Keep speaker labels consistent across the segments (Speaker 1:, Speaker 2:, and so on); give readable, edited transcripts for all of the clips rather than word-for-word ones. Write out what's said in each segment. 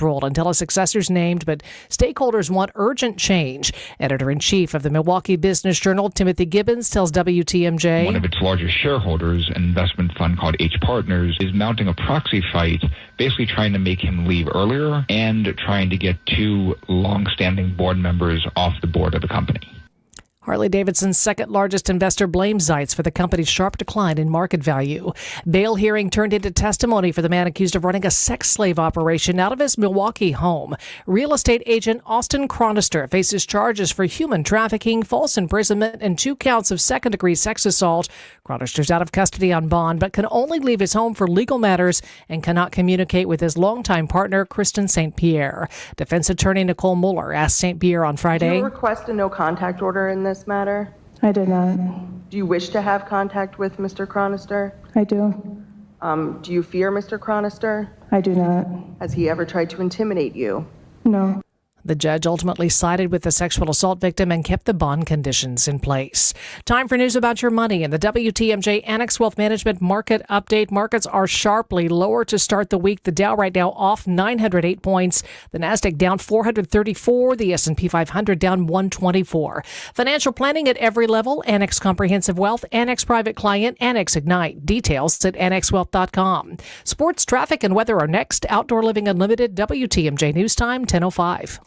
Speaker 1: role until a successor's named, but stakeholders want urgent change. Editor-in-chief of the Milwaukee Business Journal, Timothy Gibbons, tells WTMJ.
Speaker 2: One of its largest shareholders, an investment fund called H Partners, is mounting a proxy fight, basically trying to make him leave earlier and trying to get two long-standing board members off the board of the company.
Speaker 1: Harley-Davidson's second-largest investor blames Zeitz for the company's sharp decline in market value. Bail hearing turned into testimony for the man accused of running a sex slave operation out of his Milwaukee home. Real estate agent Austin Chronister faces charges for human trafficking, false imprisonment, and 2 counts of second-degree sex assault. Chronister's out of custody on bond, but can only leave his home for legal matters and cannot communicate with his longtime partner, Kristin St. Pierre. Defense attorney Nicole Mueller asked St. Pierre on Friday.
Speaker 3: Did you request a no-contact order in this matter?
Speaker 4: I did not.
Speaker 3: Do you wish to have contact with Mr. Chronister?
Speaker 4: I do.
Speaker 3: Do you fear Mr. Chronister?
Speaker 4: I do not.
Speaker 3: Has he ever tried to intimidate you?
Speaker 4: No.
Speaker 1: The judge ultimately sided with the sexual assault victim and kept the bond conditions in place. Time for news about your money and the WTMJ Annex Wealth Management Market Update. Markets are sharply lower to start the week. The Dow right now off 908 points. The Nasdaq down 434. The S&P 500 down 124. Financial planning at every level. Annex Comprehensive Wealth, Annex Private Client, Annex Ignite. Details at annexwealth.com. Sports, traffic, and weather are next. Outdoor Living Unlimited, WTMJ News Time, 10:05.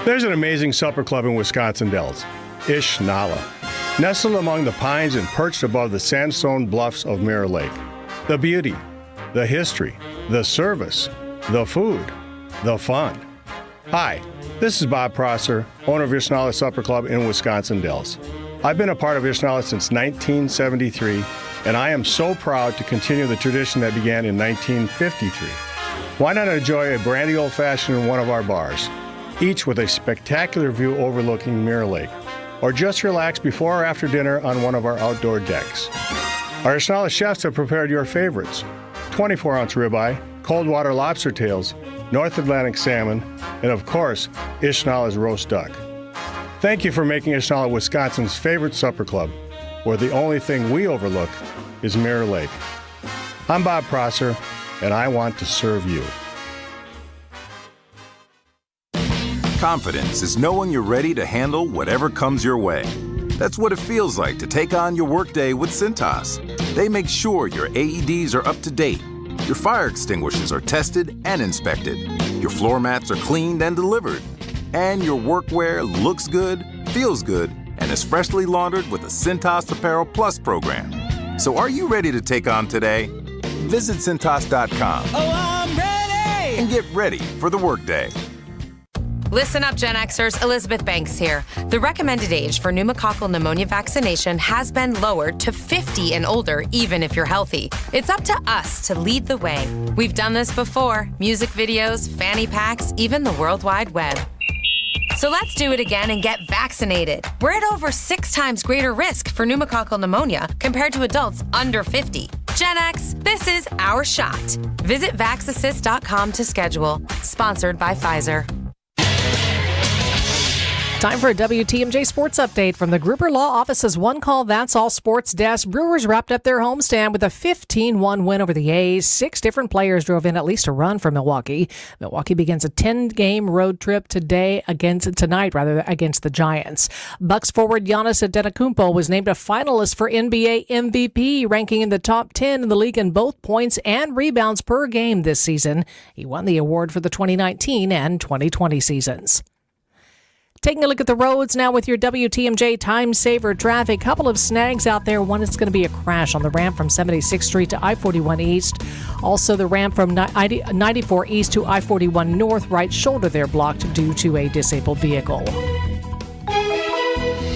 Speaker 5: There's an amazing supper club in Wisconsin Dells, Ish Nala, nestled among the pines and perched above the sandstone bluffs of Mirror Lake. The beauty, the history, the service, the food, the fun. Hi, this is Bob Prosser, owner of Ish Nala Supper Club in Wisconsin Dells. I've been a part of Ish Nala since 1973, and I am so proud to continue the tradition that began in 1953. Why not enjoy a brandy old-fashioned in one of our bars, each with a spectacular view overlooking Mirror Lake, or just relax before or after dinner on one of our outdoor decks. Our Ish Nala chefs have prepared your favorites: 24-ounce ribeye, cold water lobster tails, North Atlantic salmon, and of course, Ish Nala's roast duck. Thank you for making Ish Nala Wisconsin's favorite supper club, where the only thing we overlook is Mirror Lake. I'm Bob Prosser, and I want to serve you.
Speaker 6: Confidence is knowing you're ready to handle whatever comes your way. That's what it feels like to take on your workday with Cintas. They make sure your AEDs are up to date, your fire extinguishers are tested and inspected, your floor mats are cleaned and delivered, and your workwear looks good, feels good, and is freshly laundered with the Cintas Apparel Plus program. So are you ready to take on today? Visit Cintas.com.
Speaker 7: Oh, I'm ready!
Speaker 6: And get ready for the workday.
Speaker 8: Listen up, Gen Xers. Elizabeth Banks here. The recommended age for pneumococcal pneumonia vaccination has been lowered to 50 and older, even if you're healthy. It's up to us to lead the way. We've done this before. Music videos, fanny packs, even the World Wide Web. So let's do it again and get vaccinated. We're at over 6 times greater risk for pneumococcal pneumonia compared to adults under 50. Gen X, this is our shot. Visit vaxassist.com to schedule. Sponsored by Pfizer.
Speaker 1: Time for a WTMJ Sports Update from the Gruber Law Office's One Call That's All Sports Desk. Brewers wrapped up their homestand with a 15-1 win over the A's. 6 different players drove in at least a run for Milwaukee. Milwaukee begins a 10-game road trip tonight against the Giants. Bucks forward Giannis Antetokounmpo was named a finalist for NBA MVP, ranking in the top 10 in the league in both points and rebounds per game this season. He won the award for the 2019 and 2020 seasons. Taking a look at the roads now with your WTMJ Time Saver traffic. Couple of snags out there. One is going to be a crash on the ramp from 76th Street to I-41 East. Also, the ramp from 94 East to I-41 North, right shoulder there blocked due to a disabled vehicle.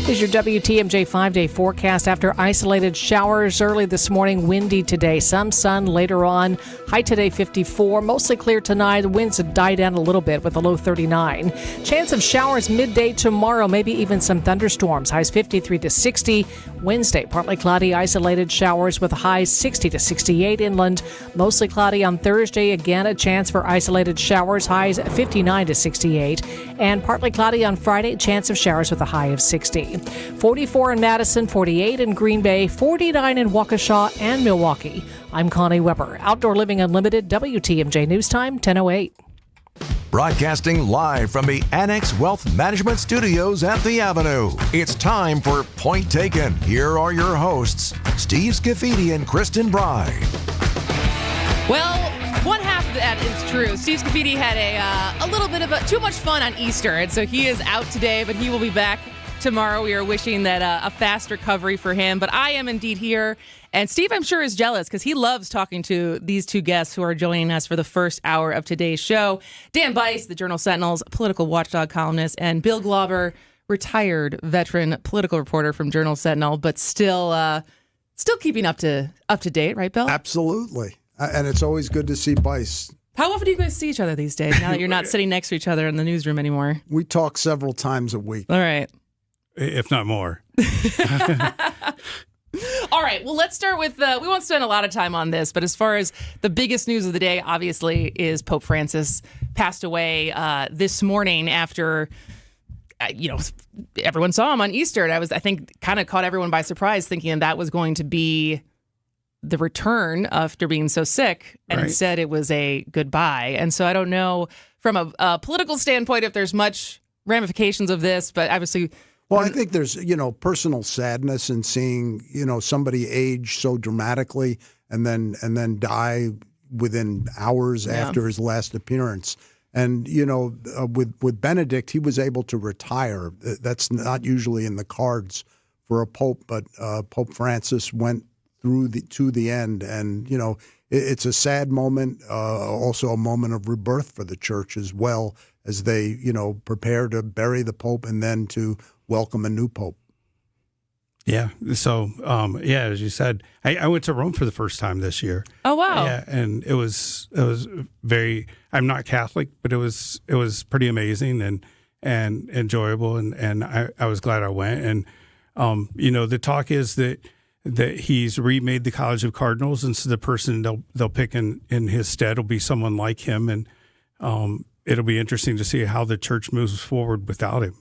Speaker 1: Is your WTMJ 5-day forecast. After isolated showers early this morning, windy today. Some sun later on. High today 54. Mostly clear tonight. The winds have died down a little bit with a low 39. Chance of showers midday tomorrow. Maybe even some thunderstorms. Highs 53 to 60. Wednesday, partly cloudy, isolated showers with highs 60 to 68 inland. Mostly cloudy on Thursday. Again, a chance for isolated showers. Highs 59 to 68. And partly cloudy on Friday. Chance of showers with a high of 60. County. 44 in Madison, 48 in Green Bay, 49 in Waukesha and Milwaukee. I'm Connie Weber. Outdoor Living Unlimited, WTMJ News Time, 10:08.
Speaker 4: Broadcasting live from the Annex Wealth Management Studios at the Avenue. It's time for Point Taken. Here are your hosts, Steve Scafidi and Kristin Brey.
Speaker 9: Well, one half of that is true. Steve Scafidi had a little bit of too much fun on Easter, and so he is out today, but he will be back tomorrow. We are wishing that a fast recovery for him, but I am indeed here. And Steve, I'm sure, is jealous because he loves talking to these two guests who are joining us for the first hour of today's show. Dan Bice, the Journal Sentinel's political watchdog columnist, and Bill Glauber, retired veteran political reporter from Journal Sentinel, but still keeping up to date, right, Bill?
Speaker 10: Absolutely. And it's always good to see Bice.
Speaker 9: How often do you guys see each other these days, now that you're not sitting next to each other in the newsroom anymore?
Speaker 10: We talk several times a week.
Speaker 9: All right.
Speaker 11: If not more.
Speaker 9: All right. Well, let's start with, we won't spend a lot of time on this, but as far as the biggest news of the day, obviously, is Pope Francis passed away this morning after, everyone saw him on Easter. And I think, kind of caught everyone by surprise thinking that was going to be the return after being so sick. And instead it was a goodbye. And so I don't know from a political standpoint if there's much ramifications of this, but obviously...
Speaker 10: Well, I think there's, personal sadness in seeing, somebody age so dramatically and then die within hours after his last appearance. And, with Benedict, he was able to retire. That's not usually in the cards for a pope, but Pope Francis went to the end. And, it's a sad moment, also a moment of rebirth for the church as well as they, prepare to bury the pope and then to welcome a new pope.
Speaker 11: Yeah. So, as you said, I went to Rome for the first time this year.
Speaker 9: Oh, wow.
Speaker 11: Yeah. And it was very, I'm not Catholic, but it was pretty amazing and enjoyable. And I was glad I went. And, the talk is that he's remade the College of Cardinals. And so the person they'll pick in his stead will be someone like him. And, it'll be interesting to see how the church moves forward without him.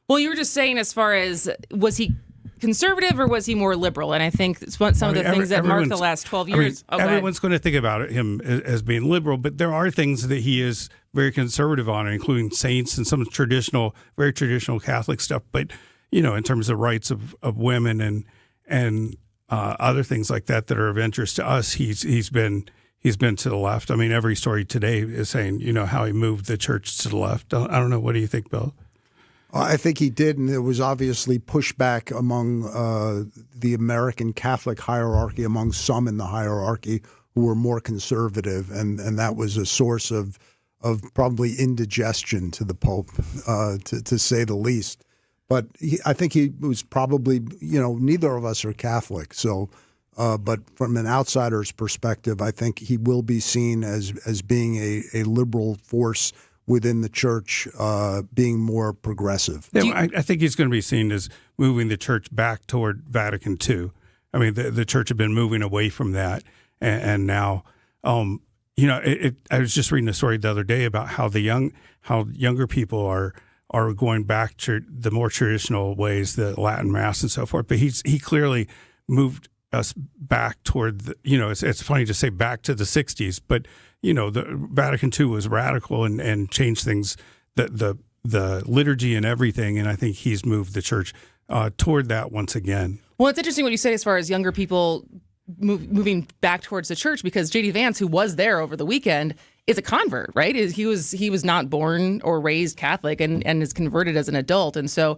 Speaker 9: Well, you were just saying as far as, was he conservative or was he more liberal? And I think some of the things that marked the last 12 years.
Speaker 11: Everyone's going to think about him as being liberal, but there are things that he is very conservative on, including saints and some very traditional Catholic stuff. But, in terms of rights of women and other things like that are of interest to us, he's been to the left. I mean, every story today is saying, how he moved the church to the left. I don't know. What do you think, Bill?
Speaker 10: I think he did, and there was obviously pushback among the American Catholic hierarchy, among some in the hierarchy who were more conservative, and that was a source of probably indigestion to the Pope, to say the least. But I think he was probably, neither of us are Catholic, so. But from an outsider's perspective, I think he will be seen as being a liberal force within the church, being more progressive.
Speaker 11: Yeah, I think he's going to be seen as moving the church back toward Vatican II. I mean, the church had been moving away from that, and now, I was just reading a story the other day about how younger people are going back to the more traditional ways, the Latin Mass and so forth. But he clearly moved us back toward it's funny to say back to the 60s, but the Vatican II was radical and changed things, the liturgy and everything, and I think he's moved the church toward that once again. Well,
Speaker 9: it's interesting what you say as far as younger people moving back towards the church, because J.D. Vance, who was there over the weekend, is a convert, right? He was not born or raised Catholic and is converted as an adult, and so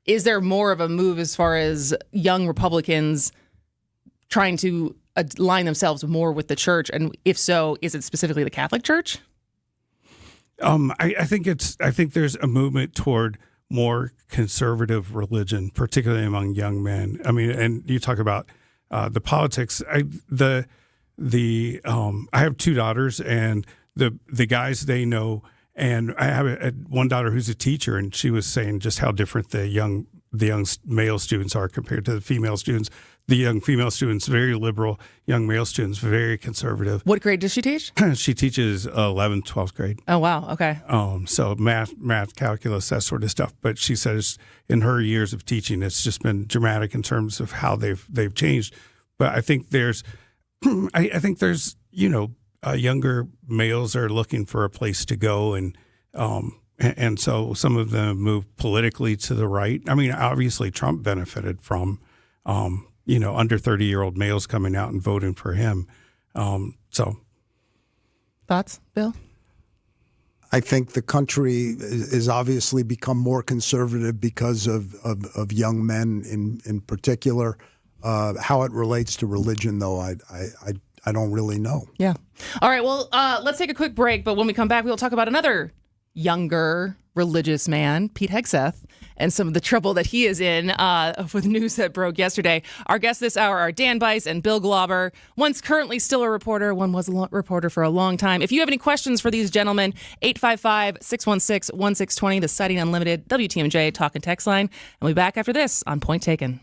Speaker 9: is there more of a move as far as young Republicans trying to align themselves more with the church? And if so, is it specifically the Catholic Church?
Speaker 11: I think there's a movement toward more conservative religion, particularly among young men. I mean, and you talk about the politics. I have two daughters, and the guys they know, and I have one daughter who's a teacher, and she was saying just how different the young the young male students are compared to the female students. The young female students, very liberal. Young male students, very conservative.
Speaker 9: What grade does she teach?
Speaker 11: She teaches 11th, 12th grade.
Speaker 9: Oh, wow. Okay.
Speaker 11: So math, calculus, that sort of stuff. But she says in her years of teaching, it's just been dramatic in terms of how they've changed. But I think there's, younger males are looking for a place to go, and so some of them move politically to the right. I mean, obviously Trump benefited from, under 30-year-old males coming out and voting for him.
Speaker 9: Thoughts, Bill?
Speaker 10: I think the country is obviously become more conservative because of young men in particular. How it relates to religion, though, I don't really know.
Speaker 9: Yeah. All right. Well, let's take a quick break. But when we come back, we'll talk about another younger religious man, Pete Hegseth, and some of the trouble that he is in with news that broke yesterday. Our guests this hour are Dan Bice and Bill Glauber. One's currently still a reporter. One was a reporter for a long time. If you have any questions for these gentlemen, 855-616-1620, the Citing Unlimited WTMJ talk and text line. And we'll be back after this on Point Taken.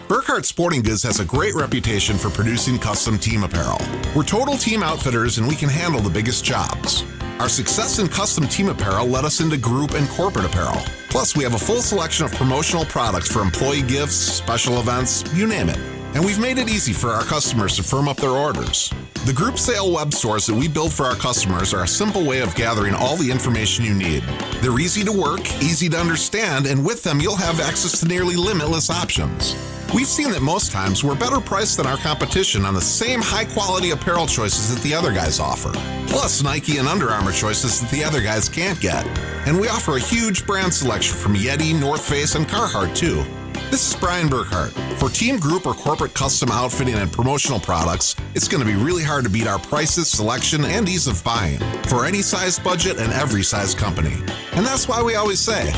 Speaker 12: Burkhardt Sporting Goods has a great reputation for producing custom team apparel. We're total team outfitters and we can handle the biggest jobs. Our success in custom team apparel led us into group and corporate apparel. Plus, we have a full selection of promotional products for employee gifts, special events, you name it. And we've made it easy for our customers to firm up their orders. The group sale web stores that we build for our customers are a simple way of gathering all the information you need. They're easy to work, easy to understand, and with them you'll have access to nearly limitless options. We've seen that most times we're better priced than our competition on the same high-quality apparel choices that the other guys offer. Plus Nike and Under Armour choices that the other guys can't get. And we offer a huge brand selection from Yeti, North Face, and Carhartt too. This is Brian Burkhardt. For team, group, or corporate custom outfitting and promotional products, it's going to be really hard to beat our prices, selection, and ease of buying for any size budget and every size company. And that's why we always say,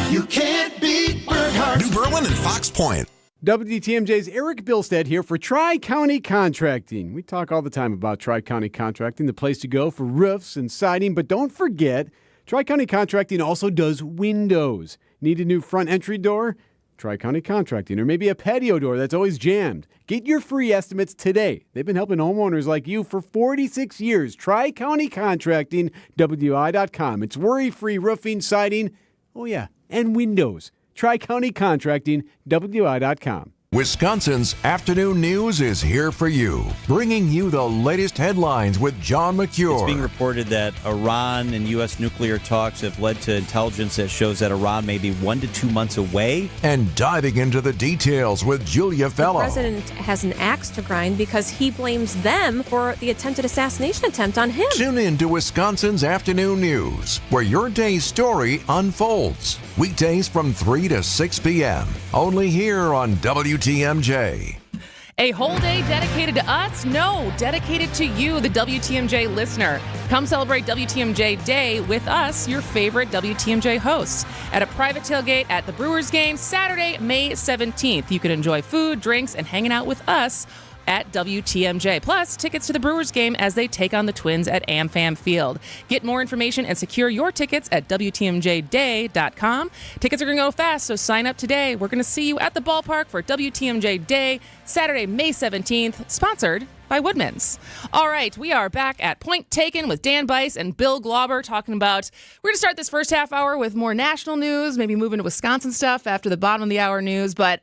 Speaker 12: you can't beat Burkhardt. New Berlin and Fox Point.
Speaker 13: WTMJ's Eric Bilstead here for Tri-County Contracting. We talk all the time about Tri-County Contracting, the place to go for roofs and siding. But don't forget, Tri-County Contracting also does windows. Need a new front entry door? Tri-County Contracting. Or maybe a patio door that's always jammed. Get your free estimates today. They've been helping homeowners like you for 46 years. Tri-County Contracting, WI.com. It's worry-free roofing, siding, and windows. Tri-County Contracting, WI.com.
Speaker 4: Wisconsin's afternoon news is here for you, bringing you the latest headlines with John McCure.
Speaker 14: It's being reported that Iran and U.S. nuclear talks have led to intelligence that shows that Iran may be 1 to 2 months away.
Speaker 4: And diving into the details with Julia Fellow.
Speaker 15: The president has an axe to grind because he blames them for the attempted assassination attempt on him.
Speaker 4: Tune in to Wisconsin's afternoon news, where your day's story unfolds. Weekdays from 3 to 6 p.m. Only here on WTMJ.
Speaker 9: A whole day dedicated to us? No, dedicated to you, the WTMJ listener. Come celebrate WTMJ Day with us, your favorite WTMJ hosts, at a private tailgate at the Brewers game Saturday, May 17th. You can enjoy food, drinks, and hanging out with us at WTMJ. Plus, tickets to the Brewers game as they take on the Twins at AmFam Field. Get more information and secure your tickets at WTMJday.com. Tickets are going to go fast, so sign up today. We're going to see you at the ballpark for WTMJ Day, Saturday, May 17th, sponsored by Woodman's. All right, we are back at Point Taken with Dan Bice and Bill Glauber talking about, we're going to start this first half hour with more national news, maybe move into Wisconsin stuff after the bottom of the hour news. But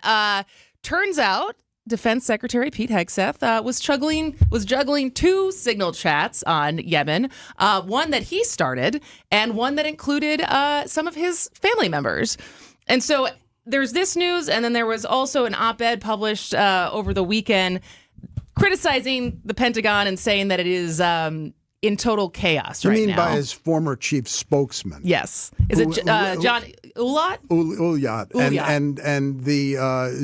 Speaker 9: turns out Defense Secretary Pete Hegseth was juggling two signal chats on Yemen, one that he started and one that included some of his family members. And so there's this news, and then there was also an op-ed published over the weekend criticizing the Pentagon and saying that it is in total chaos right now.
Speaker 10: You mean by his former chief spokesman?
Speaker 9: Yes. Is it John Ulyat?
Speaker 10: Ulyat. And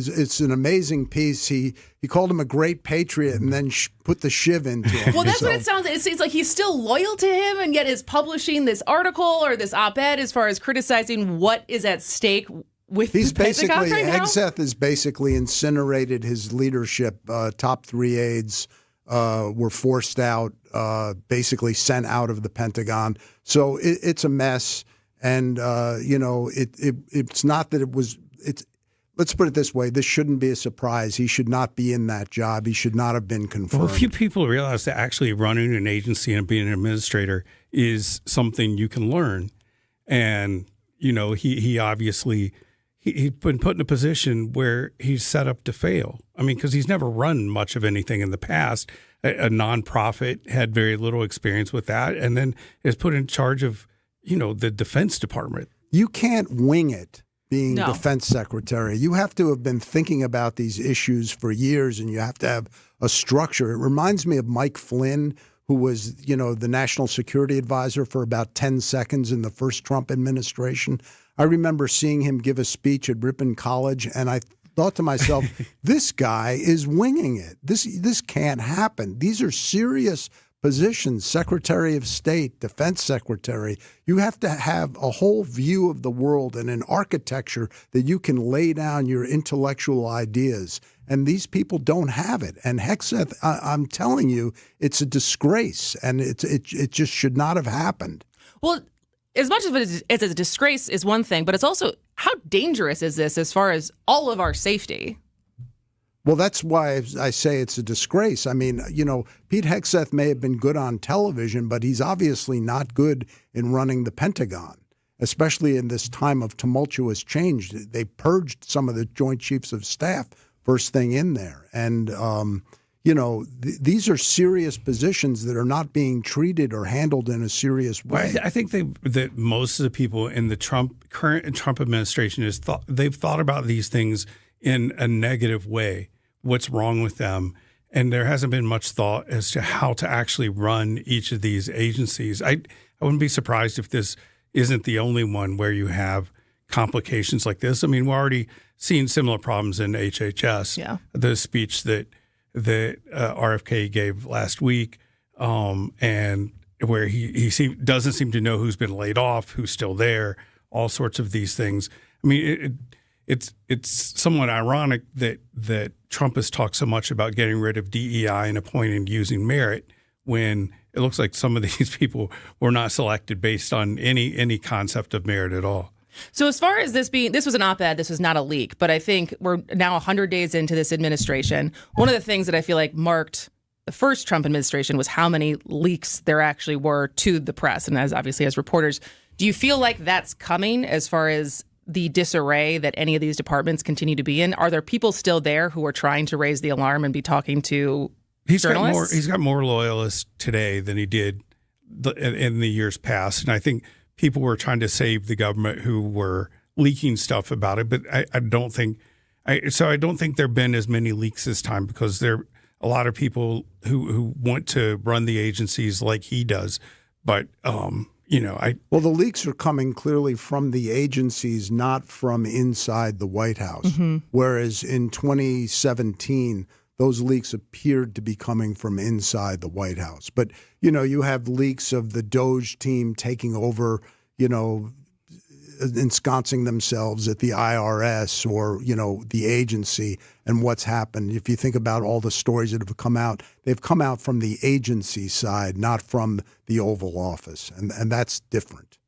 Speaker 10: it's an amazing piece. He called him a great patriot and then put the shiv into him.
Speaker 9: Well, that's what it sounds like. It seems like he's still loyal to him and yet is publishing this article or this op-ed as far as criticizing what is at stake with the Pentagon right now.
Speaker 10: Hegseth has basically incinerated his leadership. Top 3 aides were forced out, basically sent out of the Pentagon. So it's a mess. And it's not that it was. Let's put it this way: this shouldn't be a surprise. He should not be in that job. He should not have been confirmed.
Speaker 11: Well, few people realize that actually running an agency and being an administrator is something you can learn. And he obviously he's been put in a position where he's set up to fail. I mean, because he's never run much of anything in the past. A nonprofit, had very little experience with that, and then is put in charge of the Defense Department.
Speaker 10: You can't wing it being defense secretary. You have to have been thinking about these issues for years, and you have to have a structure. It reminds me of Mike Flynn, who was, the national security advisor for about 10 seconds in the first Trump administration. I remember seeing him give a speech at Ripon College, and I thought to myself, this guy is winging it. This can't happen. These are serious positions, Secretary of State, Defense Secretary. You have to have a whole view of the world and an architecture that you can lay down your intellectual ideas. And these people don't have it. And Hegseth, I'm telling you, it's a disgrace, and it just should not have happened.
Speaker 9: Well, as much as it's a disgrace is one thing, but it's also how dangerous is this as far as all of our safety?
Speaker 10: Well, that's why I say it's a disgrace. I mean, Pete Hegseth may have been good on television, but he's obviously not good in running the Pentagon, especially in this time of tumultuous change. They purged some of the Joint Chiefs of Staff first thing in there. And, these are serious positions that are not being treated or handled in a serious way.
Speaker 11: Well, I think that most of the people in the current Trump administration they've thought about these things in a negative way. What's wrong with them? And there hasn't been much thought as to how to actually run each of these agencies. I wouldn't be surprised if this isn't the only one where you have complications like this. I mean, we're already seeing similar problems in HHS.
Speaker 9: Yeah.
Speaker 11: The speech that RFK gave last week, and where he doesn't seem to know who's been laid off, who's still there, all sorts of these things. I mean, it's somewhat ironic that Trump has talked so much about getting rid of DEI and appointing using merit when it looks like some of these people were not selected based on any concept of merit at all.
Speaker 9: So as far as this was an op-ed, this was not a leak, but I think we're now 100 days into this administration. One of the things that I feel like marked the first Trump administration was how many leaks there actually were to the press and as reporters. Do you feel like that's coming as far as the disarray that any of these departments continue to be in? Are there people still there who are trying to raise the alarm and be talking to journalists?
Speaker 11: He's got more loyalists today than he did in the years past. And I think people were trying to save the government who were leaking stuff about it. But I don't think there have been as many leaks this time because there are a lot of people who want to run the agencies like he does. But well,
Speaker 10: the leaks are coming clearly from the agencies, not from inside the White House. Mm-hmm. Whereas in 2017, those leaks appeared to be coming from inside the White House. But, you have leaks of the Doge team taking over, ensconcing themselves at the IRS or, the agency and what's happened. If you think about all the stories that have come out, they've come out from the agency side, not from the Oval Office. And that's different.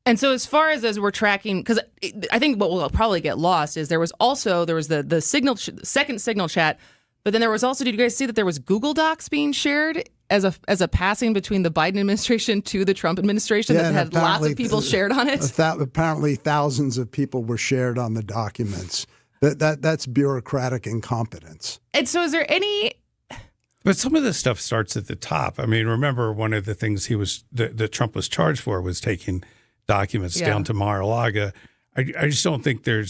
Speaker 9: And so as far as we're tracking, because I think what will probably get lost is there was the signal second signal chat, but then there was also, did you guys see that there was Google Docs being shared as a passing between the Biden administration to the Trump administration that had lots of people shared on it?
Speaker 10: Apparently thousands of people were shared on the documents. That's bureaucratic incompetence.
Speaker 9: And so is there any...
Speaker 11: But some of this stuff starts at the top. I mean, remember one of the things that Trump was charged for was taking documents down to Mar-a-Lago. I just don't think but,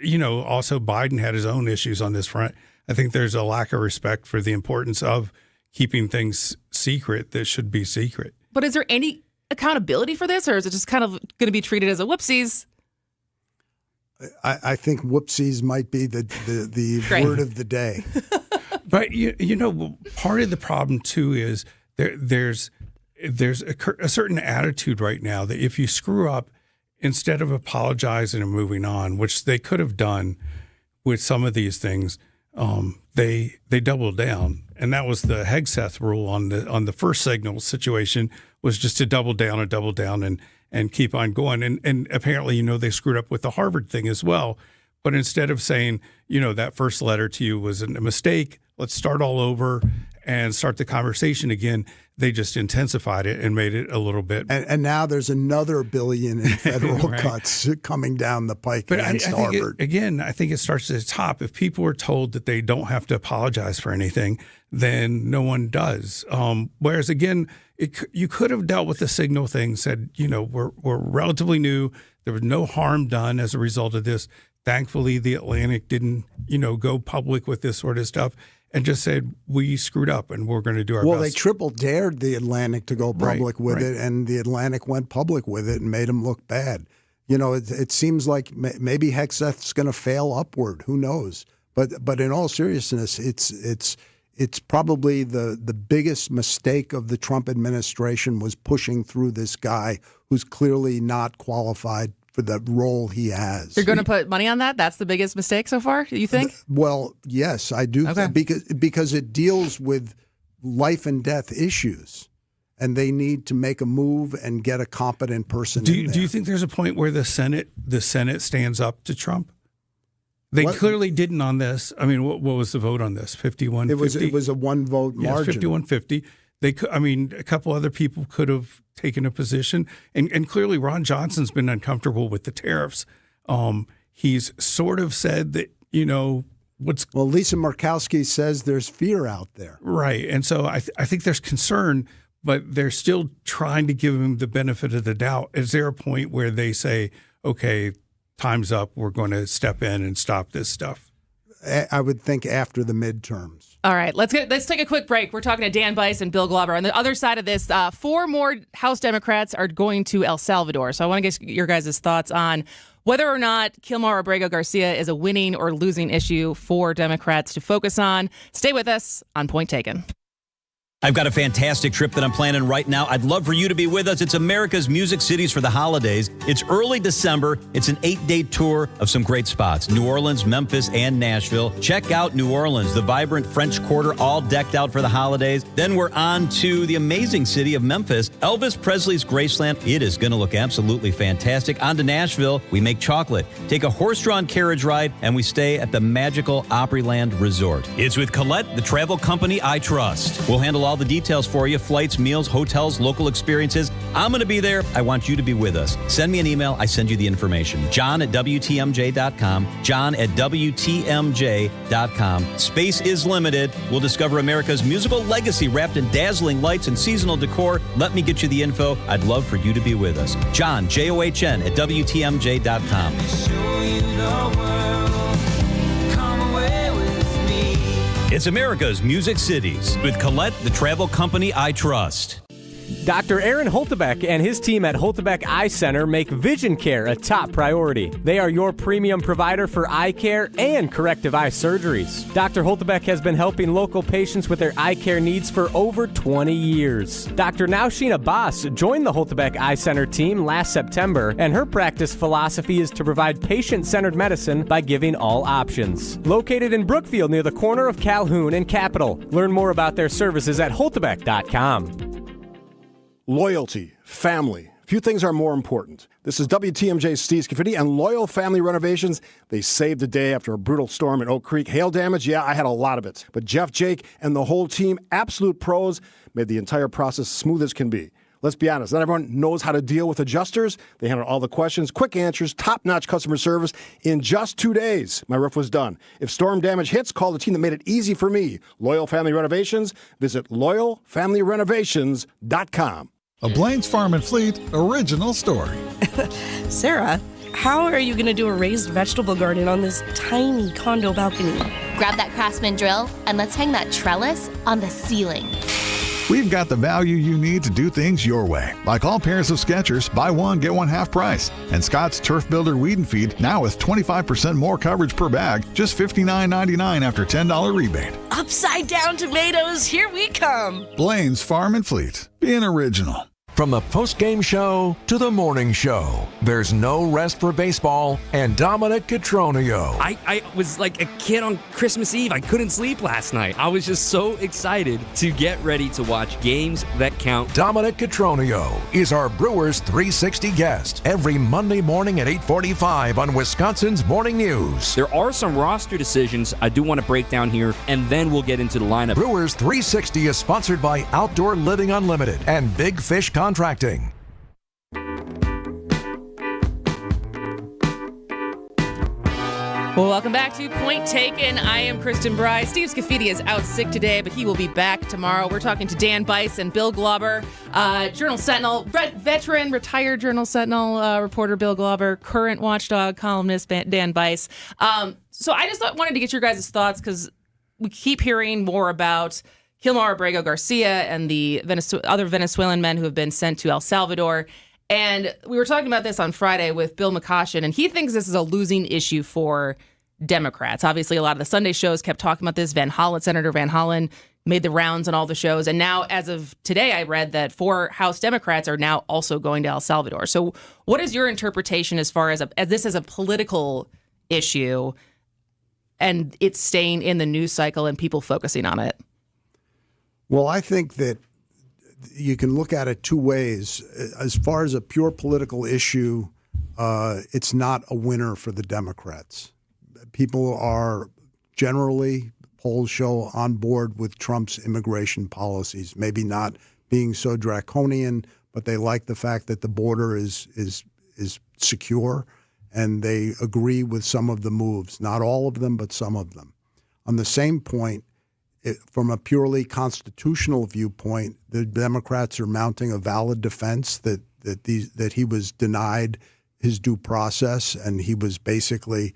Speaker 11: also Biden had his own issues on this front. I think there's a lack of respect for the importance of keeping things secret that should be secret.
Speaker 9: But is there any accountability for this, or is it just kind of going to be treated as a whoopsies?
Speaker 10: I think whoopsies might be the word of the day.
Speaker 11: But, part of the problem, too, is there's a certain attitude right now that if you screw up, instead of apologizing and moving on, which they could have done with some of these things, they doubled down. And that was the Hegseth rule on the first signal situation, was just to double down and keep on going. And apparently, they screwed up with the Harvard thing as well. But instead of saying, that first letter to you was a mistake, let's start all over and start the conversation again, they just intensified it and made it a little bit.
Speaker 10: And now there's another $1 billion in federal
Speaker 11: right.
Speaker 10: cuts coming down the pike against Harvard.
Speaker 11: I think it starts at the top. If people are told that they don't have to apologize for anything, then no one does. Whereas, again, you could have dealt with the signal thing, said, we're relatively new. There was no harm done as a result of this. Thankfully, the Atlantic didn't, go public with this sort of stuff and just said, we screwed up and we're going to do our best.
Speaker 10: Well, they triple dared the Atlantic to go public with it, and the Atlantic went public with it and made them look bad. It seems like maybe Hegseth's going to fail upward. Who knows? But in all seriousness, it's probably the biggest mistake of the Trump administration was pushing through this guy who's clearly not qualified for the role he has.
Speaker 9: You're going to put money on that? That's the biggest mistake so far, you think?
Speaker 10: Well, yes, I do.
Speaker 9: Okay.
Speaker 10: Because it deals with life and death issues, and they need to make a move and get a competent person in there.
Speaker 11: Do you think there's a point where the Senate stands up to Trump? They clearly didn't on this. I mean, what was the vote on this? 51-50?
Speaker 10: It was a one-vote margin.
Speaker 11: 51-50. A couple other people could have taken a position, and clearly Ron Johnson's been uncomfortable with the tariffs. He's sort of said that
Speaker 10: Well, Lisa Murkowski says there's fear out there,
Speaker 11: right? And so I think there's concern, but they're still trying to give him the benefit of the doubt. Is there a point where they say, "Okay, time's up. We're going to step in and stop this stuff"?
Speaker 10: I would think after the midterms.
Speaker 9: All right, let's take a quick break. We're talking to Dan Bice and Bill Glauber. On the other side of this, 4 more House Democrats are going to El Salvador. So I want to get your guys' thoughts on whether or not Kilmar Abrego Garcia is a winning or losing issue for Democrats to focus on. Stay with us on Point Taken.
Speaker 14: I've got a fantastic trip that I'm planning right now. I'd love for you to be with us. It's America's Music Cities for the holidays. It's early December. It's an 8-day tour of some great spots. New Orleans, Memphis, and Nashville. Check out New Orleans, the vibrant French Quarter, all decked out for the holidays. Then we're on to the amazing city of Memphis, Elvis Presley's Graceland. It is going to look absolutely fantastic. On to Nashville. We make chocolate, take a horse-drawn carriage ride, and we stay at the magical Opryland Resort. It's with Colette, the travel company I trust. We'll handle all the details for you: flights, meals, hotels, local experiences. I'm going to be there. I want you to be with us. Send me an email. I send you the information. John@WTMJ.com. John@WTMJ.com. Space is limited. We'll discover America's musical legacy wrapped in dazzling lights and seasonal decor. Let me get you the info. I'd love for you to be with us. John, JOHN, at WTMJ.com. It's America's Music Cities with Colette, the travel company I trust.
Speaker 16: Dr. Aaron Holtebeck and his team at Holtebeck Eye Center make vision care a top priority. They are your premium provider for eye care and corrective eye surgeries. Dr. Holtebeck has been helping local patients with their eye care needs for over 20 years. Dr. Nausheen Abbas joined the Holtebeck Eye Center team last September, and her practice philosophy is to provide patient-centered medicine by giving all options. Located in Brookfield near the corner of Calhoun and Capitol. Learn more about their services at holtebeck.com.
Speaker 17: Loyalty, family. Few things are more important. This is WTMJ's Steve Scafidi and Loyal Family Renovations. They saved the day after a brutal storm in Oak Creek. Hail damage, yeah, I had a lot of it. But Jeff, Jake, and the whole team, absolute pros, made the entire process smooth as can be. Let's be honest, not everyone knows how to deal with adjusters. They handle all the questions, quick answers, top-notch customer service. In just 2 days, my roof was done. If storm damage hits, call the team that made it easy for me. Loyal Family Renovations. Visit loyalfamilyrenovations.com.
Speaker 18: A Blaine's Farm and Fleet original story.
Speaker 19: Sarah, how are you going to do a raised vegetable garden on this tiny condo balcony?
Speaker 20: Grab that Craftsman drill and let's hang that trellis on the ceiling.
Speaker 18: We've got the value you need to do things your way. Like all pairs of Skechers, buy one, get one half price. And Scott's Turf Builder Weed and Feed, now with 25% more coverage per bag, just $59.99 after $10 rebate.
Speaker 19: Upside down tomatoes, here we come.
Speaker 18: Blaine's Farm and Fleet, being original.
Speaker 4: From the post-game show to the morning show, there's no rest for baseball and Dominic Cotroneo.
Speaker 21: I was like a kid on Christmas Eve. I couldn't sleep last night. I was just so excited to get ready to watch games that count.
Speaker 4: Dominic Cotroneo is our Brewers 360 guest every Monday morning at 8:45 on Wisconsin's Morning News.
Speaker 21: There are some roster decisions I do want to break down here, and then we'll get into the lineup.
Speaker 4: Brewers 360 is sponsored by Outdoor Living Unlimited and Big Fish Contracting.
Speaker 9: Well, welcome back to Point Taken. I am Kristin Brey. Steve Scafidi is out sick today, but he will be back tomorrow. We're talking to Dan Bice and Bill Glauber, Journal Sentinel, veteran, retired Journal Sentinel reporter Bill Glauber, current Watchdog columnist Dan Bice. So I just wanted to get your guys' thoughts because we keep hearing more about Kilmar Abrego Garcia and the other Venezuelan men who have been sent to El Salvador. And we were talking about this on Friday with Bill McCoshen, and he thinks this is a losing issue for Democrats. Obviously, a lot of the Sunday shows kept talking about this. Senator Van Hollen made the rounds on all the shows. And now, as of today, I read that 4 House Democrats are now also going to El Salvador. So what is your interpretation as far as this is a political issue and it's staying in the news cycle and people focusing on it?
Speaker 10: Well, I think that you can look at it two ways. As far as a pure political issue, it's not a winner for the Democrats. People are generally, polls show, on board with Trump's immigration policies. Maybe not being so draconian, but they like the fact that the border is secure, and they agree with some of the moves. Not all of them, but some of them. On the same point, from a purely constitutional viewpoint, the Democrats are mounting a valid defense that he was denied his due process and he was basically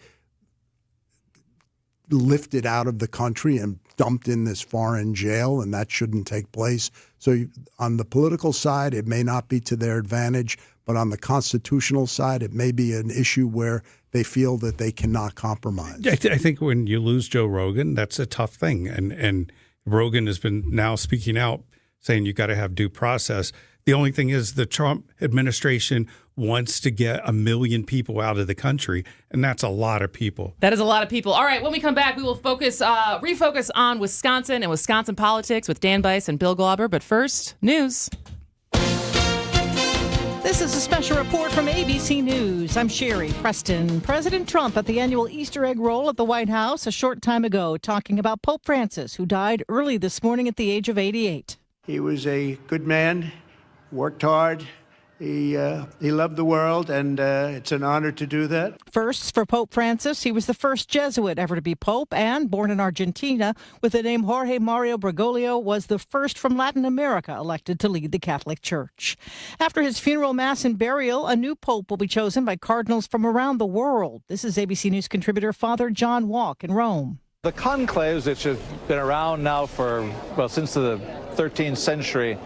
Speaker 10: lifted out of the country and dumped in this foreign jail, and that shouldn't take place. So on the political side, it may not be to their advantage, but on the constitutional side, it may be an issue where they feel that they cannot compromise.
Speaker 11: I think when you lose Joe Rogan, that's a tough thing. And Rogan has been now speaking out, saying you got to have due process. The only thing is the Trump administration wants to get 1 million people out of the country, and that's a lot of people.
Speaker 9: That is a lot of people. All right, when we come back, we will refocus on Wisconsin and Wisconsin politics with Dan Bice and Bill Glauber. But first, news.
Speaker 22: This is a special report from ABC News. I'm Sherry Preston. President Trump at the annual Easter egg roll at the White House a short time ago, talking about Pope Francis, who died early this morning at the age of 88.
Speaker 23: He was a good man, worked hard. He loved the world, and it's an honor to do that.
Speaker 22: First, for Pope Francis, he was the first Jesuit ever to be Pope, and born in Argentina with the name Jorge Mario Bergoglio, was the first from Latin America elected to lead the Catholic Church. After his funeral, mass, and burial, a new Pope will be chosen by cardinals from around the world. This is ABC News contributor Father John Walk in Rome.
Speaker 24: The conclaves, which have been around now since the 13th century,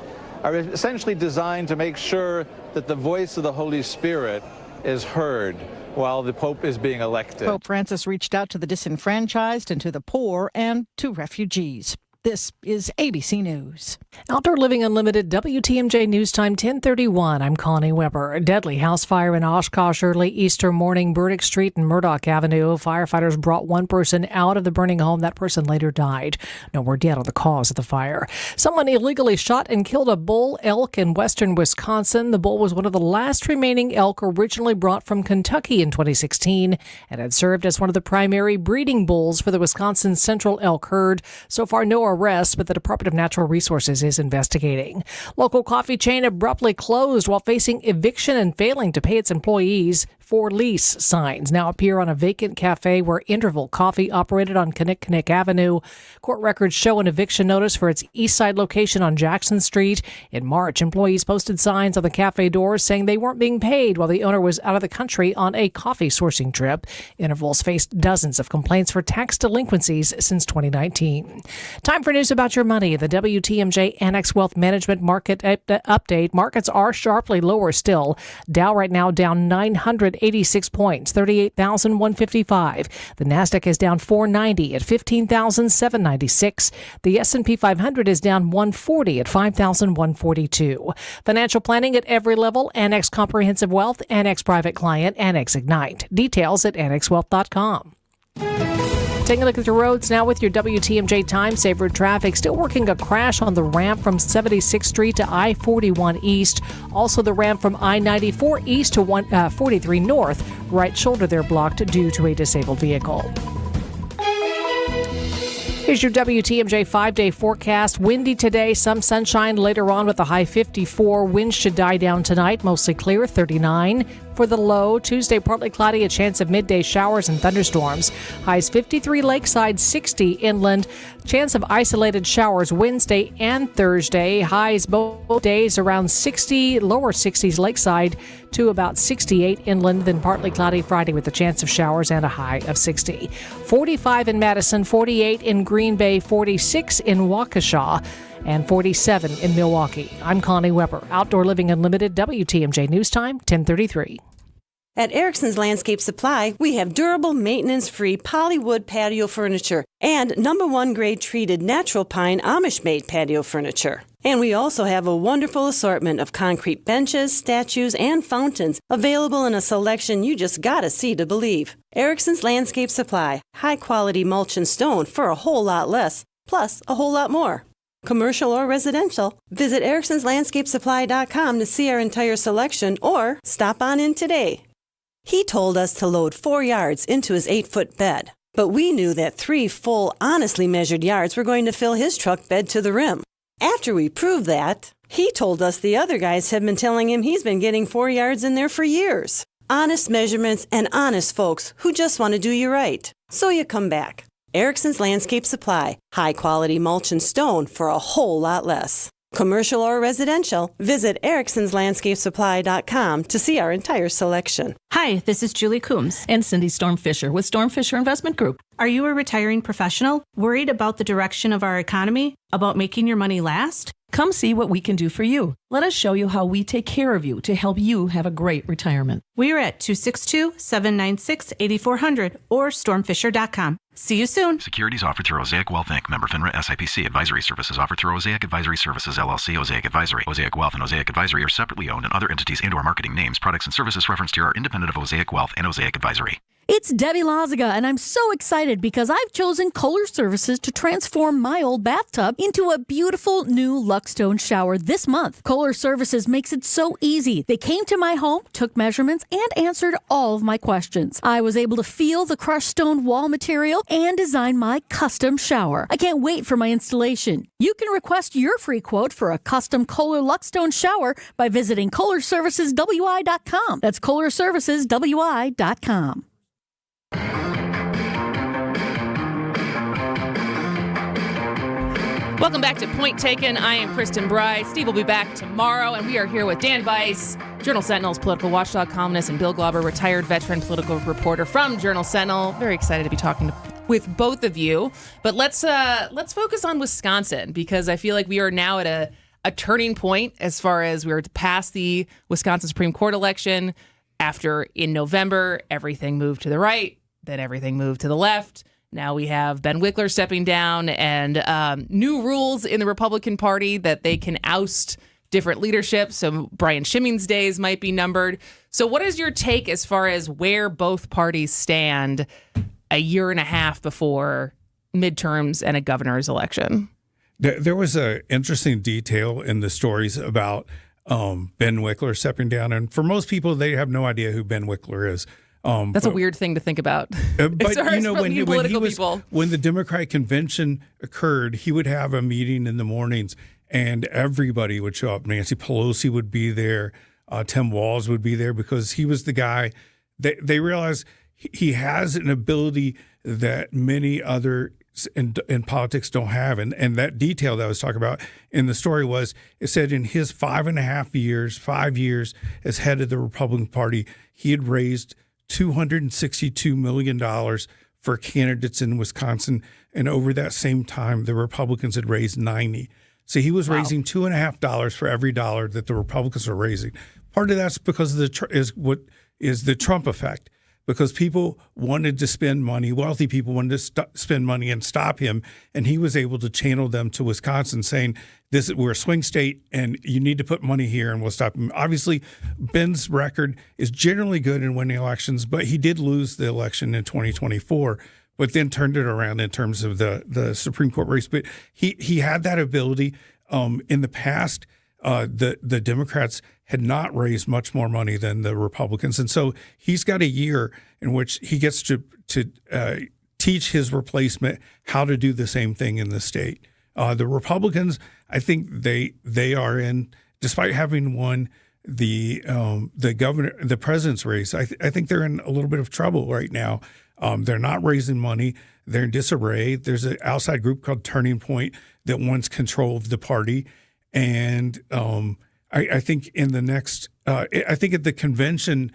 Speaker 24: are essentially designed to make sure that the voice of the Holy Spirit is heard while the Pope is being elected.
Speaker 22: Pope Francis reached out to the disenfranchised and to the poor and to refugees. This is ABC News.
Speaker 1: Outdoor Living Unlimited, WTMJ News Time 10:31. I'm Connie Weber. A deadly house fire in Oshkosh early Easter morning, Burdick Street and Murdoch Avenue. Firefighters brought one person out of the burning home. That person later died. No word yet on the cause of the fire. Someone illegally shot and killed a bull elk in western Wisconsin. The bull was one of the last remaining elk originally brought from Kentucky in 2016 and had served as one of the primary breeding bulls for the Wisconsin Central elk herd. So far, no arrest, but the Department of Natural Resources is investigating. Local coffee chain abruptly closed while facing eviction and failing to pay its employees. For lease signs now appear on a vacant cafe where Interval Coffee operated on Kinnick Avenue. Court records show an eviction notice for its east side location on Jackson Street. In March, employees posted signs on the cafe doors saying they weren't being paid while the owner was out of the country on a coffee sourcing trip. Interval's faced dozens of complaints for tax delinquencies since 2019. Time for news about your money. The WTMJ Annex Wealth Management Market Update. Markets are sharply lower still. Dow right now down 900 86 points, 38,155. The Nasdaq is down 490 at 15,796. The S&P 500 is down 140 at 5,142. Financial planning at every level. Annex Comprehensive Wealth, Annex Private Client, Annex Ignite. Details at annexwealth.com. Taking a look at the roads now with your WTMJ Time Saver traffic. Still working a crash on the ramp from 76th Street to I-41 East. Also the ramp from I-94 East to 43 North. Right shoulder there blocked due to a disabled vehicle. Here's your WTMJ 5-day forecast. Windy today, some sunshine later on with a high 54. Winds should die down tonight, mostly clear, 39. For the low, Tuesday, partly cloudy, a chance of midday showers and thunderstorms. Highs 53 lakeside, 60 inland. Chance of isolated showers Wednesday and Thursday. Highs both days around 60, lower 60s lakeside to about 68 inland. Then partly cloudy Friday with a chance of showers and a high of 60. 45 in Madison, 48 in Green Bay, 46 in Waukesha, and 47 in Milwaukee. I'm Connie Weber. Outdoor Living Unlimited, WTMJ News Time, 10:33.
Speaker 2: At Erickson's Landscape Supply, we have durable, maintenance-free polywood patio furniture and #1 grade treated natural pine Amish-made patio furniture. And we also have a wonderful assortment of concrete benches, statues, and fountains available in a selection you just gotta see to believe. Erickson's Landscape Supply, high-quality mulch and stone for a whole lot less, plus a whole lot more. Commercial or residential, visit ericksonslandscapesupply.com to see our entire selection or stop on in today. He told us to load 4 yards into his 8-foot bed, but we knew that 3 full, honestly measured yards were going to fill his truck bed to the rim. After we proved that, he told us the other guys have been telling him he's been getting 4 yards in there for years. Honest measurements and honest folks who just want to do you right. So you come back. Erickson's Landscape Supply, high-quality mulch and stone for a whole lot less. Commercial or residential, visit ericksonslandscapesupply.com to see our entire selection.
Speaker 3: Hi, this is Julie Coombs and Cindy Storm Fisher with Storm Fisher Investment Group. Are you a retiring professional worried about the direction of our economy, about making your money last? Come see what we can do for you. Let us show you how we take care of you to help you have a great retirement. We are at 262-796-8400 or stormfisher.com. See you soon.
Speaker 5: Securities offered through Osaic Wealth Inc. Member FINRA SIPC. Advisory services offered through Osaic Advisory Services LLC. Osaic Advisory. Osaic Wealth and Osaic Advisory are separately owned, and other entities and/or marketing names, products, and services referenced here are independent of Osaic Wealth and Osaic Advisory.
Speaker 7: It's Debbie Lazaga, and I'm so excited because I've chosen Kohler Services to transform my old bathtub into a beautiful new Luxstone shower this month. Kohler Services makes it so easy. They came to my home, took measurements, and answered all of my questions. I was able to feel the crushed stone wall material and design my custom shower. I can't wait for my installation. You can request your free quote for a custom Kohler Luxstone shower by visiting KohlerServicesWI.com. That's KohlerServicesWI.com.
Speaker 9: Welcome back to Point Taken. I am Kristin Brey. Steve will be back tomorrow, and we are here with Dan Bice, Journal Sentinel's political watchdog columnist, and Bill Glauber, retired veteran political reporter from Journal Sentinel. Very excited to be talking with both of you. But let's focus on Wisconsin, because I feel like we are now at a turning point as far as we're past the Wisconsin Supreme Court election. After in November, everything moved to the right, then everything moved to the left. Now we have Ben Wickler stepping down and new rules in the Republican Party that they can oust different leadership. So Brian Schimming's days might be numbered. So what is your take as far as where both parties stand a year and a half before midterms and a governor's election?
Speaker 11: There was an interesting detail in the stories about Ben Wickler stepping down. And for most people, they have no idea who Ben Wickler is.
Speaker 9: That's a weird thing to think about.
Speaker 11: But when the Democratic convention occurred, he would have a meeting in the mornings, and everybody would show up. Nancy Pelosi would be there. Tim Walz would be there, because he was the guy. They realized he has an ability that many others in politics don't have. And that detail that I was talking about in the story was, it said in his 5 years as head of the Republican Party, he had raised $262 million for candidates in Wisconsin. And over that same time, the Republicans had raised 90. So he was raising $2.50 for every dollar that the Republicans are raising. Part of that's because of is the Trump effect, because people wanted to spend money, wealthy people wanted to spend money and stop him, and he was able to channel them to Wisconsin, saying, we're a swing state, and you need to put money here, and we'll stop him. Obviously, Ben's record is generally good in winning elections, but he did lose the election in 2024, but then turned it around in terms of the Supreme Court race. But he had that ability. In the past, the Democrats had not raised much more money than the Republicans. And so he's got a year in which he gets to teach his replacement how to do the same thing in the state. The Republicans, I think they are in, despite having won the president's race, I think they're in a little bit of trouble right now. They're not raising money. They're in disarray. There's an outside group called Turning Point that wants control of the party. And I think in the next, I think at the convention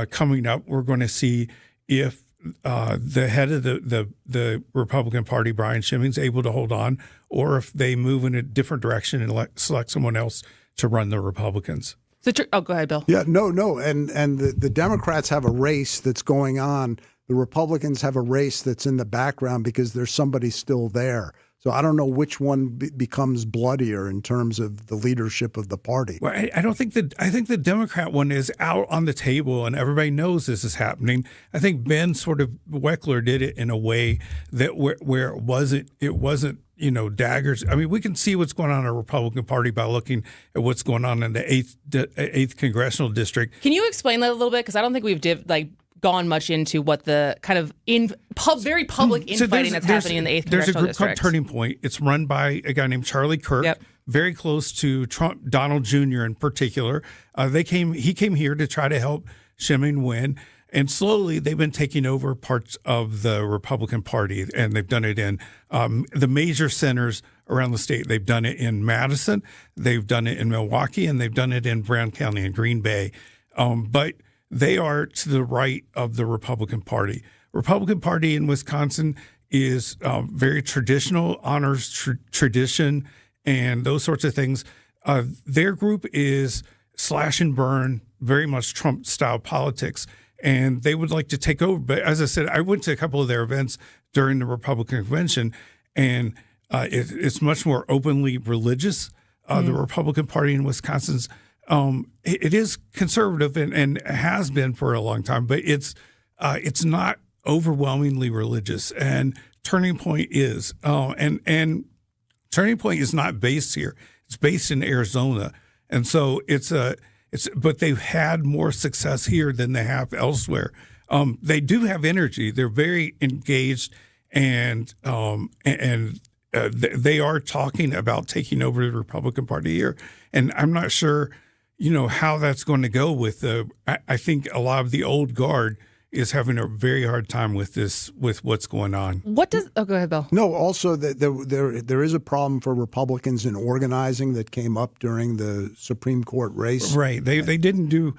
Speaker 11: coming up, we're going to see if the head of the Republican Party, Brian Schimming's, able to hold on, or if they move in a different direction and select someone else to run the Republicans.
Speaker 9: So, go ahead, Bill.
Speaker 10: Yeah, no, and the Democrats have a race that's going on. The Republicans have a race that's in the background because there's somebody still there. So I don't know which one becomes bloodier in terms of the leadership of the party.
Speaker 11: Well, I don't think I think the Democrat one is out on the table, and everybody knows this is happening. I think Ben Weckler did it in a way that where it wasn't daggers. I mean, we can see what's going on in the Republican Party by looking at what's going on in the 8th congressional district.
Speaker 9: Can you explain that a little bit? Because I don't think we've gone much into what the kind of very public infighting that's happening in the 8th congressional district. There's a group called Turning Point. It's run by a guy named Charlie Kirk, very close to Trump, Donald Jr. in particular. He came here to try to help Schimming win. And slowly, they've been taking over parts of the Republican Party, and they've done it in the major centers around the state. They've done it in Madison, they've done it in Milwaukee, and they've done it in Brown County and Green Bay. But they are to the right of the Republican Party. Republican Party in Wisconsin is very traditional, honors tradition, and those sorts of things. Their group is slash and burn, very much Trump-style politics, and they would like to take over. But as I said, I went to a couple of their events during the Republican convention, and it's much more openly religious. The Republican Party in Wisconsin's it is conservative and has been for a long time, but it's not overwhelmingly religious. And Turning Point is, and Turning Point is not based here; it's based in Arizona, and so but they've had more success here than they have elsewhere. They do have energy; they're very engaged, and they are talking about taking over the Republican Party here. And I'm not sure, how that's going to go with I think a lot of the old guard is having a very hard time with what's going on. Go ahead, Bill.
Speaker 10: No, also there is a problem for Republicans in organizing that came up during the Supreme Court race.
Speaker 11: Right. They didn't do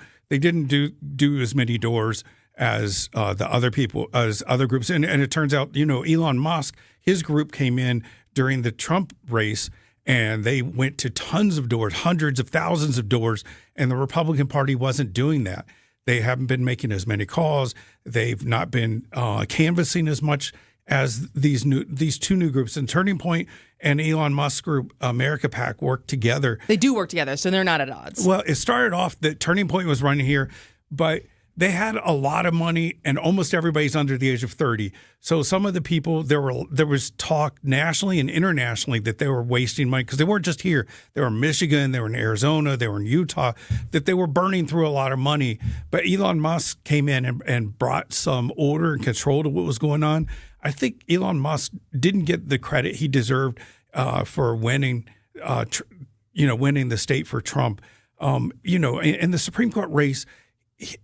Speaker 11: as many doors as the other people, as other groups. And it turns out, Elon Musk, his group came in during the Trump race, and they went to tons of doors, hundreds of thousands of doors, and the Republican Party wasn't doing that. They haven't been making as many calls. They've not been canvassing as much as these two new groups. And Turning Point and Elon Musk's group, America PAC, work together.
Speaker 9: They do work together, so they're not at odds.
Speaker 11: Well, it started off that Turning Point was running here, but they had a lot of money, and almost everybody's under the age of 30. So some of the people, there was talk nationally and internationally that they were wasting money, because they weren't just here. They were in Michigan, they were in Arizona, they were in Utah, that they were burning through a lot of money. But Elon Musk came in and brought some order and control to what was going on. I think Elon Musk didn't get the credit he deserved for winning, winning the state for Trump. In the Supreme Court race,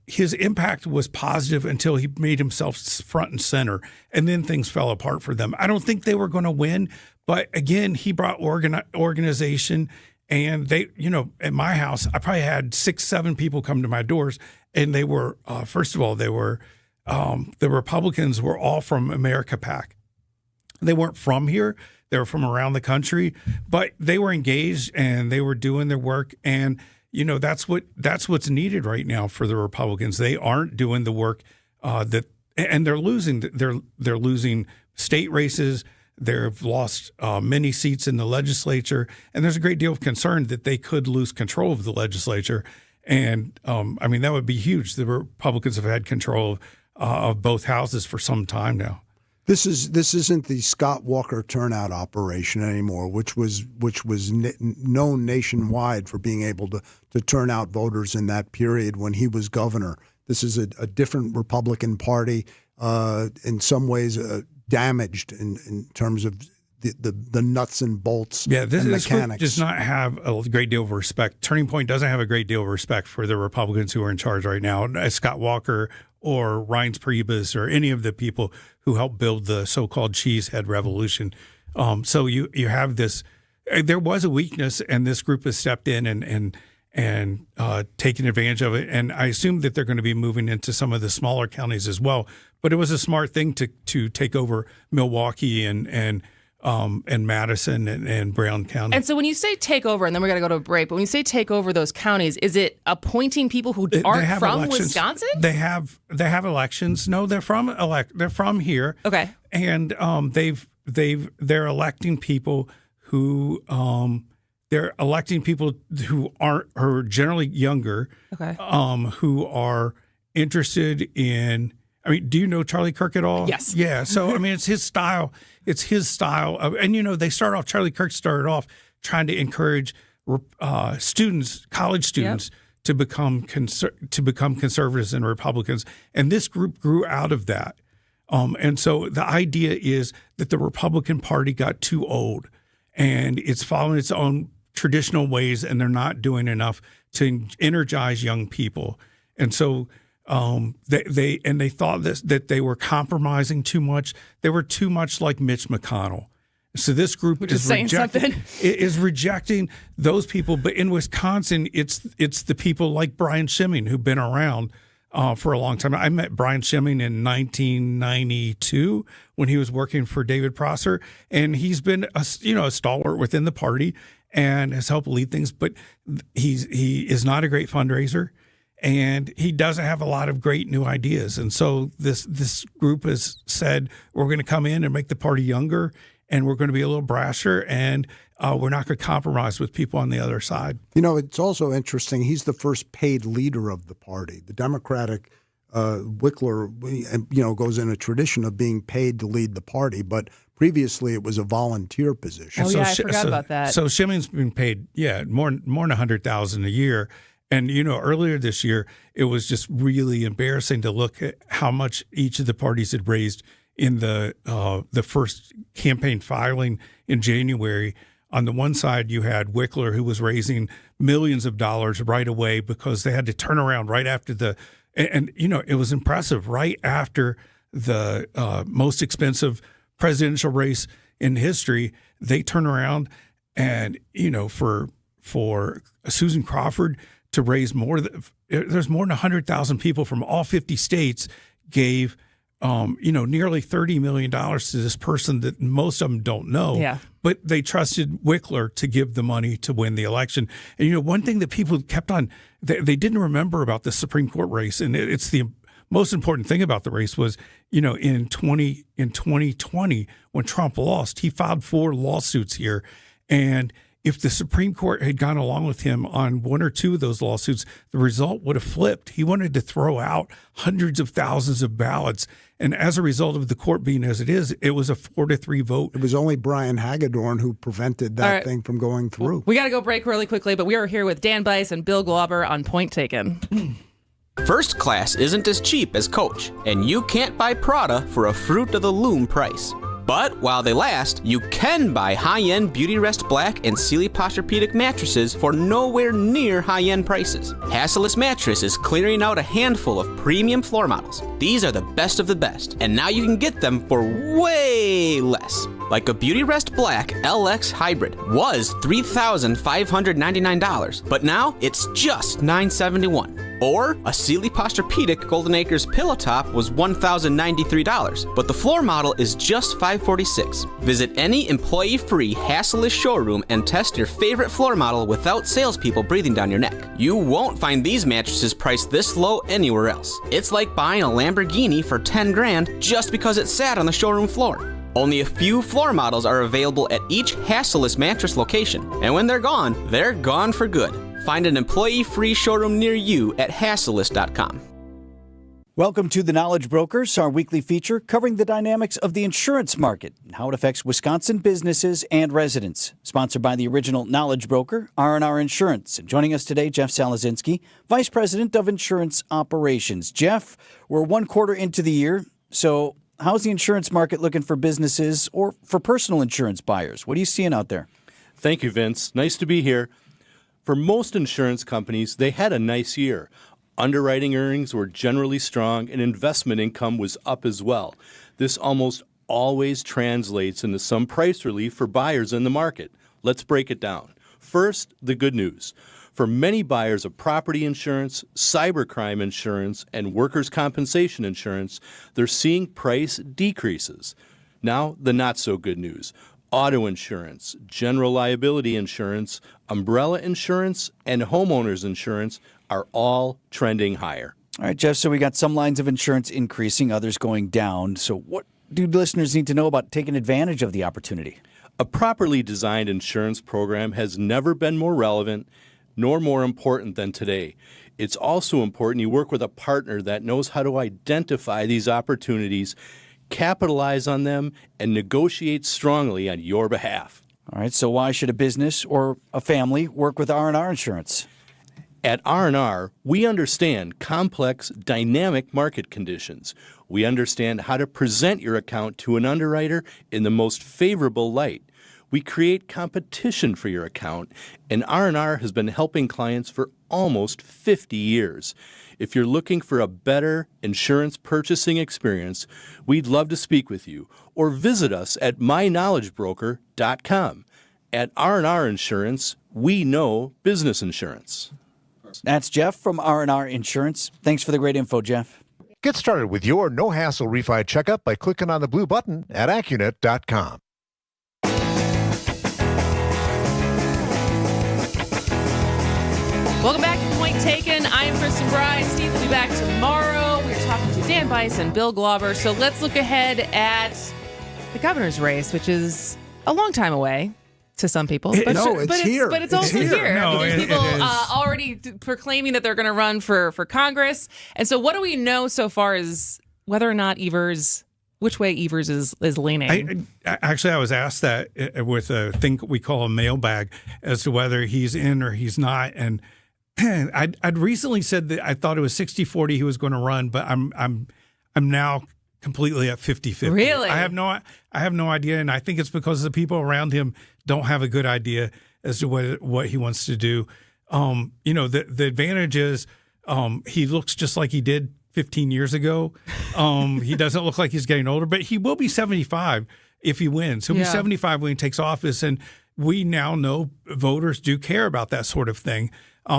Speaker 11: his impact was positive until he made himself front and center, and then things fell apart for them. I don't think they were going to win, but again, he brought organization, and they, at my house, I probably had 6-7 people come to my doors, and they were, first of all, the Republicans were all from America PAC. They weren't from here. They were from around the country, but they were engaged and they were doing their work. And, that's what's needed right now for the Republicans. They aren't doing the work and they're losing state races. They've lost many seats in the legislature, and there's a great deal of concern that they could lose control of the legislature. And that would be huge. The Republicans have had control of both houses for some time now.
Speaker 10: This isn't the Scott Walker turnout operation anymore, which was known nationwide for being able to turn out voters in that period when he was governor. This is a different Republican Party, in some ways damaged in terms of the nuts and bolts and
Speaker 11: this group
Speaker 10: mechanics.
Speaker 11: does not have a great deal of respect. Turning Point doesn't have a great deal of respect for the Republicans who are in charge right now, Scott Walker or Reince Priebus or any of the people who helped build the so-called cheesehead revolution. So you have this. There was a weakness, and this group has stepped in and taken advantage of it. And I assume that they're going to be moving into some of the smaller counties as well. But it was a smart thing to take over Milwaukee and Madison and Brown County.
Speaker 9: And so when you say take over, and then we're going to go to a break, but when you say take over those counties, is it appointing people who aren't from
Speaker 11: elections.
Speaker 9: Wisconsin?
Speaker 11: They have elections. No, they're from here.
Speaker 9: Okay.
Speaker 11: And they're electing people who are generally younger. Okay. Who are interested in. Do you know Charlie Kirk at all?
Speaker 9: Yes.
Speaker 11: Yeah. So, it's his style. It's his style. Charlie Kirk started off trying to encourage college students, to become conservatives and Republicans. And this group grew out of that. And so the idea is that the Republican Party got too old and it's following its own traditional ways, and they're not doing enough to energize young people. And so they thought that they were compromising too much. They were too much like Mitch McConnell. So this group is rejecting those people. But in Wisconsin, it's the people like Brian Schimming who've been around for a long time. I met Brian Schimming in 1992 when he was working for David Prosser, and he's been a stalwart within the party and has helped lead things. But he is not a great fundraiser. And he doesn't have a lot of great new ideas. And so this group has said, we're going to come in and make the party younger, and we're going to be a little brasher, and we're not going to compromise with people on the other side.
Speaker 10: It's also interesting. He's the first paid leader of the party. The Democratic Wickler, goes in a tradition of being paid to lead the party, but previously it was a volunteer position.
Speaker 9: Oh, yeah, I forgot about that.
Speaker 11: So Schimming's been paid, more than $100,000 a year. And, earlier this year, it was just really embarrassing to look at how much each of the parties had raised in the first campaign filing in January. On the one side, you had Wickler, who was raising millions of dollars right away because they had to turn around right after it was impressive. Right after the most expensive presidential race in history, they turn around and, for Susan Crawford to raise there's more than 100,000 people from all 50 states gave, nearly $30 million to this person that most of them don't know. Yeah. But they trusted Wickler to give the money to win the election. And, one thing that people kept on, they didn't remember about the Supreme Court race, and it's the most important thing about the race was, in 2020, when Trump lost, he filed 4 lawsuits here. And if the Supreme Court had gone along with him on 1 or 2 of those lawsuits, the result would have flipped. He wanted to throw out hundreds of thousands of ballots. And as a result of the court being as it is, it was a 4-3 vote.
Speaker 10: It was only Brian Hagedorn who prevented that thing from going through.
Speaker 9: We got to go break really quickly, but we are here with Dan Bice and Bill Glauber on Point Taken.
Speaker 6: First class isn't as cheap as coach, and you can't buy Prada for a fruit of the loom price. But while they last, you can buy high-end Beauty Rest Black and Sealy Posturepedic mattresses for nowhere near high-end prices. Hasseless Mattress is clearing out a handful of premium floor models. These are the best of the best, and now you can get them for way less. Like a Beauty Rest Black LX Hybrid was $3,599, but now it's just $971. Or a Sealy Posturepedic Golden Acres pillow top was $1,093, but the floor model is just $546. Visit any employee-free, hassle-less showroom and test your favorite floor model without salespeople breathing down your neck. You won't find these mattresses priced this low anywhere else. It's like buying a Lamborghini for $10,000 just because it sat on the showroom floor. Only a few floor models are available at each Hasselless mattress location, and when they're gone for good. Find an employee-free showroom near you at hasselless.com.
Speaker 8: Welcome to The Knowledge Brokers, our weekly feature covering the dynamics of the insurance market and how it affects Wisconsin businesses and residents. Sponsored by the original Knowledge Broker, R&R Insurance. And joining us today, Jeff Salazinski, Vice President of Insurance Operations. Jeff, we're one quarter into the year, so how's the insurance market looking for businesses or for personal insurance buyers? What are you seeing out there?
Speaker 12: Thank you, Vince. Nice to be here. For most insurance companies, they had a nice year. Underwriting earnings were generally strong and investment income was up as well. This almost always translates into some price relief for buyers in the market. Let's break it down. First, the good news. For many buyers of property insurance, cybercrime insurance, and workers' compensation insurance, they're seeing price decreases. Now, the not-so-good news. Auto insurance, general liability insurance, umbrella insurance, and homeowners insurance are all trending higher.
Speaker 8: All right, Jeff, so we got some lines of insurance increasing, others going down. So what do listeners need to know about taking advantage of the opportunity?
Speaker 12: A properly designed insurance program has never been more relevant nor more important than today. It's also important you work with a partner that knows how to identify these opportunities, capitalize on them, and negotiate strongly on your behalf.
Speaker 8: All right, so why should a business or a family work with R&R Insurance?
Speaker 12: At R&R, we understand complex, dynamic market conditions. We understand how to present your account to an underwriter in the most favorable light. We create competition for your account, and R&R has been helping clients for almost 50 years. If you're looking for a better insurance purchasing experience, we'd love to speak with you, or visit us at myknowledgebroker.com. At R&R Insurance, we know business insurance.
Speaker 8: That's Jeff from R&R Insurance. Thanks for the great info, Jeff.
Speaker 13: Get started with your no-hassle refi checkup by clicking on the blue button at Accunet.com.
Speaker 9: Welcome back to Point Taken. I am Kristin Brey. Steve will be back tomorrow. We're talking to Dan Bice and Bill Glauber. So let's look ahead at the governor's race, which is a long time away to some people.
Speaker 10: It's here.
Speaker 9: But it's also here.
Speaker 11: No,
Speaker 9: There's people already proclaiming that they're going to run for Congress. And so what do we know so far is whether or not which way Evers is leaning?
Speaker 11: I was asked that with a thing we call a mailbag as to whether he's in or he's not. And I'd recently said that I thought it was 60-40 he was going to run, but I'm now completely at 50-50.
Speaker 9: Really?
Speaker 11: I have no idea, and I think it's because the people around him don't have a good idea as to what he wants to do. The advantage is he looks just like he did 15 years ago. He doesn't look like he's getting older, but he will be 75 if he wins. He'll be 75 when he takes office, and we now know voters do care about that sort of thing,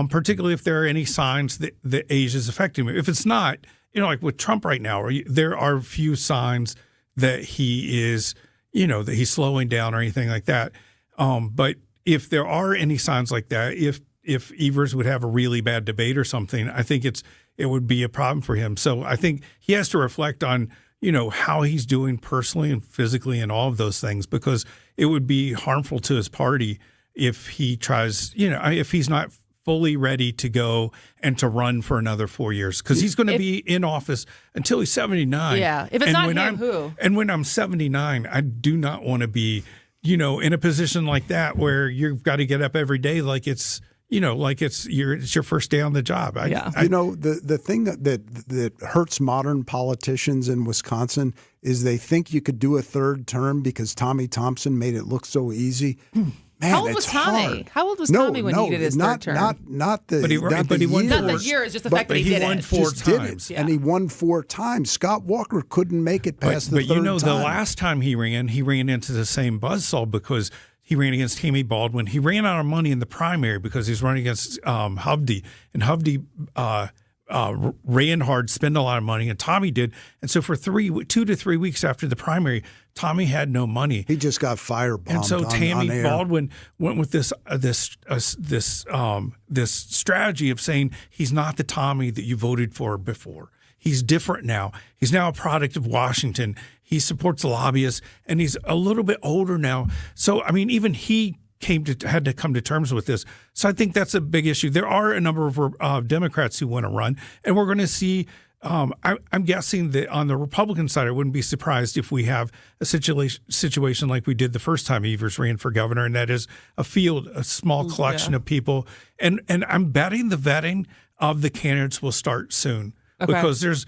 Speaker 11: particularly if there are any signs that age is affecting him. If it's not, like with Trump right now, there are few signs that he is, that he's slowing down or anything like that. But if there are any signs like that, if Evers would have a really bad debate or something, I think it would be a problem for him. So I think he has to reflect on, how he's doing personally and physically and all of those things, because it would be harmful to his party if he tries, if he's not fully ready to go and to run for another 4 years, because he's going to be in office until he's 79.
Speaker 9: Yeah. If it's not him, who? And
Speaker 11: when I'm 79, I do not want to be, in a position like that where you've got to get up every day like it's, it's your first day on the job.
Speaker 10: The thing that hurts modern politicians in Wisconsin is they think you could do a third term because Tommy Thompson made it look so easy. Man,
Speaker 9: how old was Tommy?
Speaker 10: Hard.
Speaker 9: How old was Tommy when he did his third term?
Speaker 10: Not the
Speaker 9: year. It's just the fact that he
Speaker 10: won 4 times. And he won 4 times. Scott Walker couldn't make it past the third time.
Speaker 11: But the last time he ran into the same buzzsaw because he ran against Tammy Baldwin. He ran out of money in the primary because he was running against Hovde. And Hovde ran hard, spent a lot of money, and Tommy did. And so for 2 to 3 weeks after the primary, Tommy had no money.
Speaker 10: He just got firebombed.
Speaker 11: And so Tammy
Speaker 10: on air.
Speaker 11: Baldwin went with this strategy of saying he's not the Tommy that you voted for before. He's different now. He's now a product of Washington. He supports lobbyists, and he's a little bit older now. So, I mean, even he had to come to terms with this. So I think that's a big issue. There are a number of Democrats who want to run, and we're going to see. I'm guessing that on the Republican side, I wouldn't be surprised if we have a situation like we did the first time Evers ran for governor, and that is a small collection of people. And I'm betting the vetting of the candidates will start soon because there's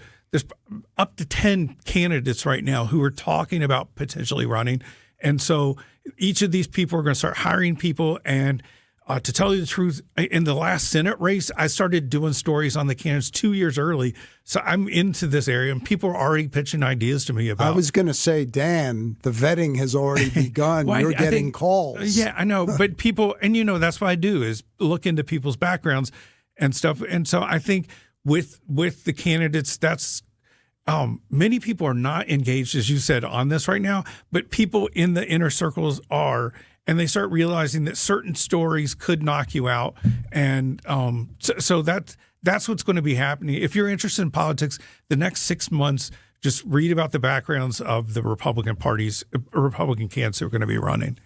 Speaker 11: up to 10 candidates right now who are talking about potentially running. And so each of these people are going to start hiring people. And to tell you the truth, in the last Senate race, I started doing stories on the candidates 2 years early. So I'm into this area, and people are already pitching ideas to me about.
Speaker 10: I was going to say, Dan, the vetting has already begun.
Speaker 11: Well,
Speaker 10: You're getting calls.
Speaker 11: Yeah, I know. But people, and that's what I do is look into people's backgrounds and stuff. And so I think with the candidates, that's many people are not engaged, as you said, on this right now, but people in the inner circles are, and they start realizing that certain stories could knock you out. And so that's what's going to be happening. If you're interested in politics, the next 6 months, just read about the backgrounds of the Republican candidates who are going to be running.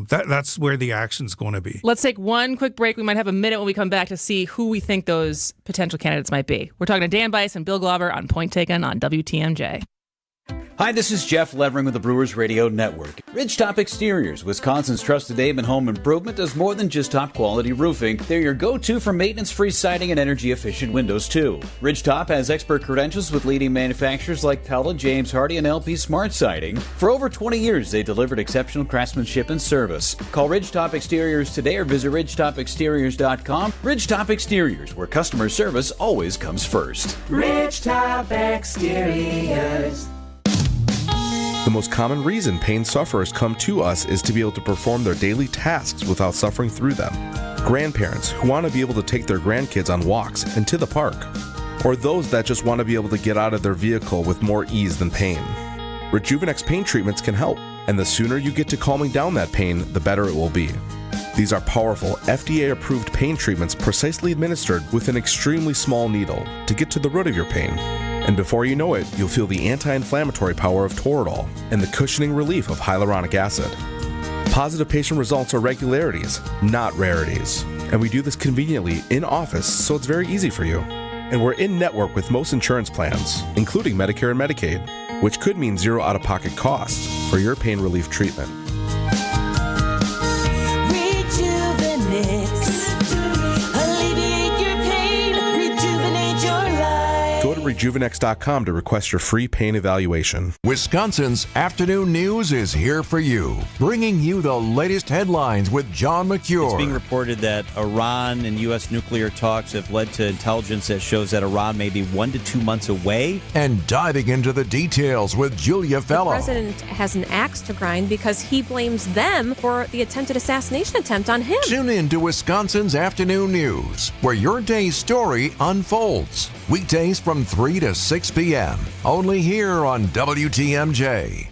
Speaker 11: That's where the action's going to be.
Speaker 9: Let's take one quick break. We might have a minute when we come back to see who we think those potential candidates might be. We're talking to Dan Bice and Bill Glauber on Point Taken on WTMJ.
Speaker 14: Hi, this is Jeff Levering with the Brewers Radio Network. Ridgetop Exteriors, Wisconsin's trusted name in home improvement, does more than just top-quality roofing. They're your go-to for maintenance-free siding and energy-efficient windows, too. Ridgetop has expert credentials with leading manufacturers like Pella, James Hardie, and LP Smart Siding. For over 20 years, they delivered exceptional craftsmanship and service. Call Ridgetop Exteriors today or visit ridgetopexteriors.com. Ridgetop Exteriors, where customer service always comes first.
Speaker 15: Ridgetop Exteriors.
Speaker 16: The most common reason pain sufferers come to us is to be able to perform their daily tasks without suffering through them. Grandparents who want to be able to take their grandkids on walks and to the park. Or those that just want to be able to get out of their vehicle with more ease than pain. Rejuvenex pain treatments can help, and the sooner you get to calming down that pain, the better it will be. These are powerful, FDA-approved pain treatments precisely administered with an extremely small needle to get to the root of your pain. And before you know it, you'll feel the anti-inflammatory power of Toradol and the cushioning relief of hyaluronic acid. Positive patient results are regularities, not rarities. And we do this conveniently in office, so it's very easy for you. And we're in network with most insurance plans, including Medicare and Medicaid, which could mean zero out-of-pocket costs for your pain relief treatment. Rejuvenex.com to request your free pain evaluation.
Speaker 4: Wisconsin's afternoon news is here for you, bringing you the latest headlines with John McCure.
Speaker 17: It's being reported that Iran and U.S. nuclear talks have led to intelligence that shows that Iran may be 1 to 2 months away.
Speaker 4: And diving into the details with Julia Fellow.
Speaker 25: The president has an axe to grind because he blames them for the attempted assassination attempt on him.
Speaker 4: Tune in to Wisconsin's afternoon news, where your day's story unfolds. Weekdays from 3 to 6 p.m. Only here on WTMJ.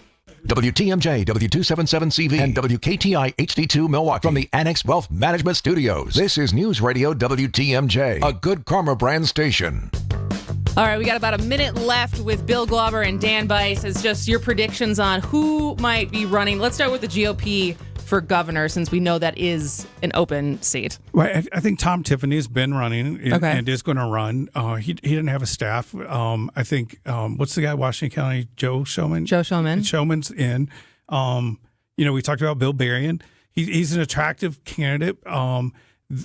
Speaker 4: WTMJ, W277CV, and WKTI HD2 Milwaukee. From the Annex Wealth Management Studios, this is News Radio WTMJ, a Good Karma brand station.
Speaker 9: All right, we got about a minute left with Bill Glauber and Dan Bice. It's just your predictions on who might be running. Let's start with the GOP for governor, since we know that is an open seat.
Speaker 11: Well, I think Tom Tiffany has been running and is going to run. He didn't have a staff. I think, what's the guy, Washington County, Joe Showman?
Speaker 9: Joe Showman.
Speaker 11: Showman's in. We talked about Bill Berrien. He's an attractive candidate.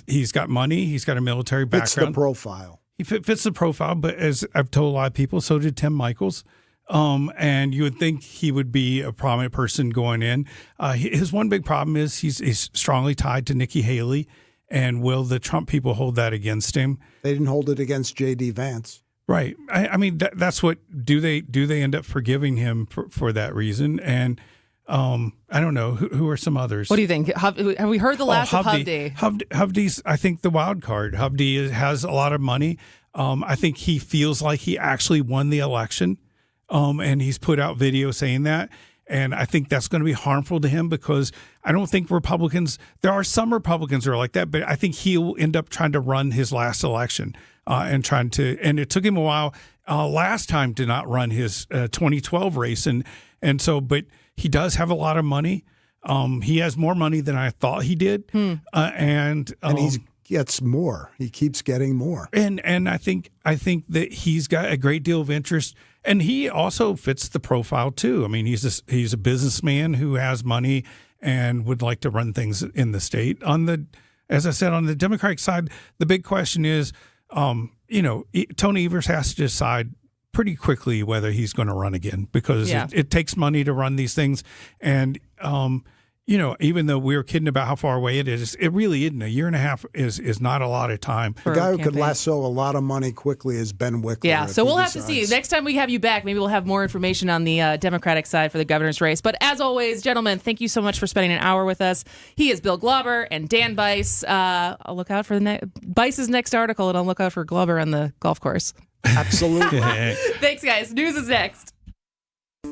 Speaker 11: He's got money. He's got a military background.
Speaker 10: Fits the profile.
Speaker 11: He fits the profile, but as I've told a lot of people, so did Tim Michaels. And you would think he would be a prominent person going in. His one big problem is he's strongly tied to Nikki Haley, and will the Trump people hold that against him?
Speaker 10: They didn't hold it against J.D. Vance.
Speaker 11: Right. I mean, that's what, do they end up forgiving him for that reason? And I don't know. Who are some others?
Speaker 9: What do you think? Have we heard the last of Hovde?
Speaker 11: Hovde's, I think, the wild card. Hovde has a lot of money. I think he feels like he actually won the election, and he's put out video saying that. And I think that's going to be harmful to him because I don't think Republicans, there are some Republicans who are like that, but I think he'll end up trying to run his last election and it took him a while last time to not run his 2012 race. And so, but he does have a lot of money. He has more money than I thought he did. And
Speaker 10: he gets more. He keeps getting more.
Speaker 11: And I think that he's got a great deal of interest. And he also fits the profile too. I mean, he's a businessman who has money and would like to run things in the state. As I said, on the Democratic side, the big question is, Tony Evers has to decide pretty quickly whether he's going to run again because it takes money to run these things. And even though we were kidding about how far away it is, it really isn't. A year and a half is not a lot of time.
Speaker 10: The guy who could lasso a lot of money quickly is Ben Wickler.
Speaker 9: Yeah, so we'll have to see. Next time we have you back, maybe we'll have more information on the Democratic side for the governor's race. But as always, gentlemen, thank you so much for spending an hour with us. He is Bill Glauber and Dan Bice. I'll look out for Bice's next article, and I'll look out for Glauber on the golf course.
Speaker 10: Absolutely.
Speaker 9: Thanks, guys. News is next.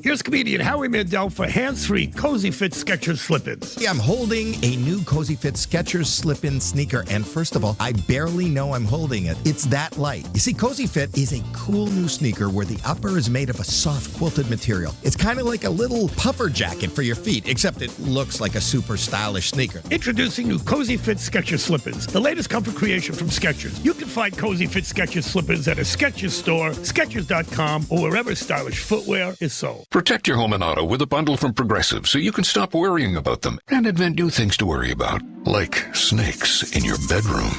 Speaker 18: Here's comedian Howie Mandel for hands-free Cozy Fit Skechers slip-ins.
Speaker 19: Yeah, I'm holding a new Cozy Fit Skechers slip-in sneaker, and first of all, I barely know I'm holding it. It's that light. You see, Cozy Fit is a cool new sneaker where the upper is made of a soft quilted material. It's kind of like a little puffer jacket for your feet, except it looks like a super stylish sneaker.
Speaker 18: Introducing new Cozy Fit Skechers slip-ins, the latest comfort creation from Skechers. You can find Cozy Fit Skechers slip-ins at a Skechers store, Skechers.com, or wherever stylish footwear is sold.
Speaker 20: Protect your home and auto with a bundle from Progressive so you can stop worrying about them and invent new things to worry about, like snakes in your bedroom.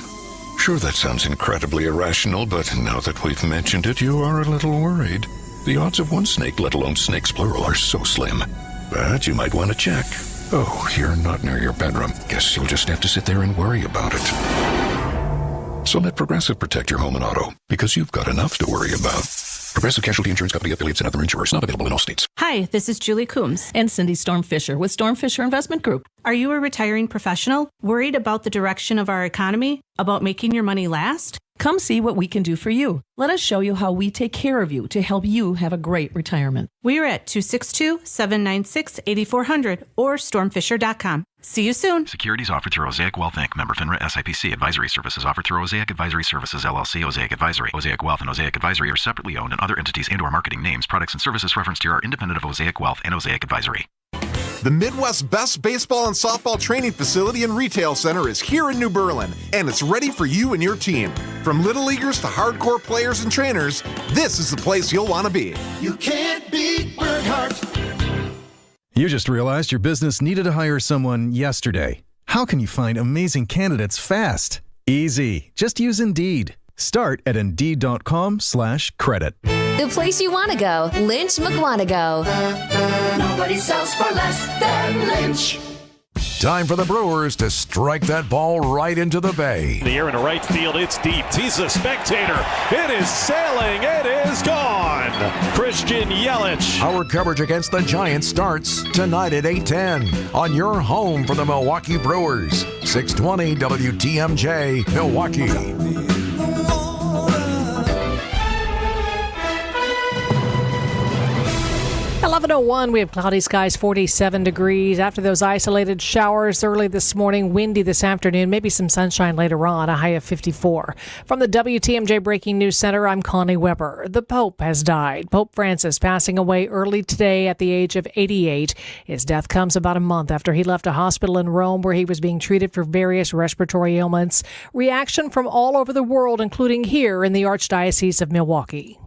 Speaker 20: Sure, that sounds incredibly irrational, but now that we've mentioned it, you are a little worried. The odds of one snake, let alone snakes plural, are so slim. But you might want to check. Oh, you're not near your bedroom. Guess you'll just have to sit there and worry about it. So let Progressive protect your home and auto, because you've got enough to worry about. Progressive Casualty Insurance Company, affiliates, and other insurers. Not available in all states.
Speaker 3: Hi, this is Julie Coombs and Cindy Storm Fisher with Storm Fisher Investment Group. Are you a retiring professional? Worried about the direction of our economy? About making your money last? Come see what we can do for you. Let us show you how we take care of you to help you have a great retirement. We are at 262-796-8400 or stormfisher.com. See you soon.
Speaker 5: Securities offered through Osaic Wealth Inc. Member FINRA SIPC. Advisory services offered through Osaic Advisory Services LLC. Osaic Advisory. Osaic Wealth and Osaic Advisory are separately owned, and other entities and/or marketing names, products, and services referenced here are independent of Osaic Wealth and Osaic Advisory.
Speaker 21: The Midwest's best baseball and softball training facility and retail center is here in New Berlin, and it's ready for you and your team. From little leaguers to hardcore players and trainers, this is the place you'll want to be.
Speaker 15: You can't beat Burghardt.
Speaker 23: You just realized your business needed to hire someone yesterday. How can you find amazing candidates fast? Easy. Just use Indeed. Start at Indeed.com/credit.
Speaker 26: The place you want to go. Lynch McWanago.
Speaker 15: Nobody sells for less than Lynch.
Speaker 4: Time for the Brewers to strike that ball right into the bay.
Speaker 27: The air into right field, it's deep. He's a spectator. It is sailing. It is gone. Christian Yelich.
Speaker 4: Our coverage against the Giants starts tonight at 8:10 on your home for the Milwaukee Brewers. 620 WTMJ, Milwaukee.
Speaker 1: 11:01, we have cloudy skies, 47 degrees. After those isolated showers early this morning, windy this afternoon, maybe some sunshine later on, a high of 54. From the WTMJ Breaking News Center, I'm Connie Weber. The Pope has died. Pope Francis passing away early today at the age of 88. His death comes about a month after he left a hospital in Rome where he was being treated for various respiratory ailments. Reaction from all over the world, including here in the Archdiocese of Milwaukee.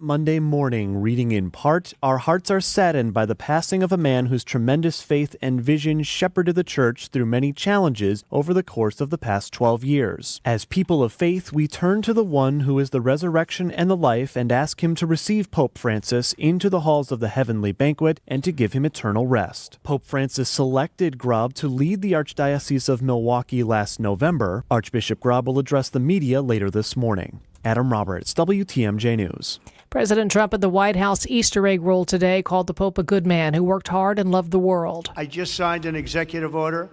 Speaker 28: Monday morning, reading in part, our hearts are saddened by the passing of a man whose tremendous faith and vision shepherded the church through many challenges over the course of the past 12 years. As people of faith, we turn to the one who is the resurrection and the life and ask him to receive Pope Francis into the halls of the heavenly banquet and to give him eternal rest. Pope Francis selected Grubb to lead the Archdiocese of Milwaukee last November. Archbishop Grubb will address the media later this morning. Adam Roberts, WTMJ News.
Speaker 1: President Trump at the White House Easter egg roll today called the Pope a good man who worked hard and loved the world.
Speaker 29: I just signed an executive order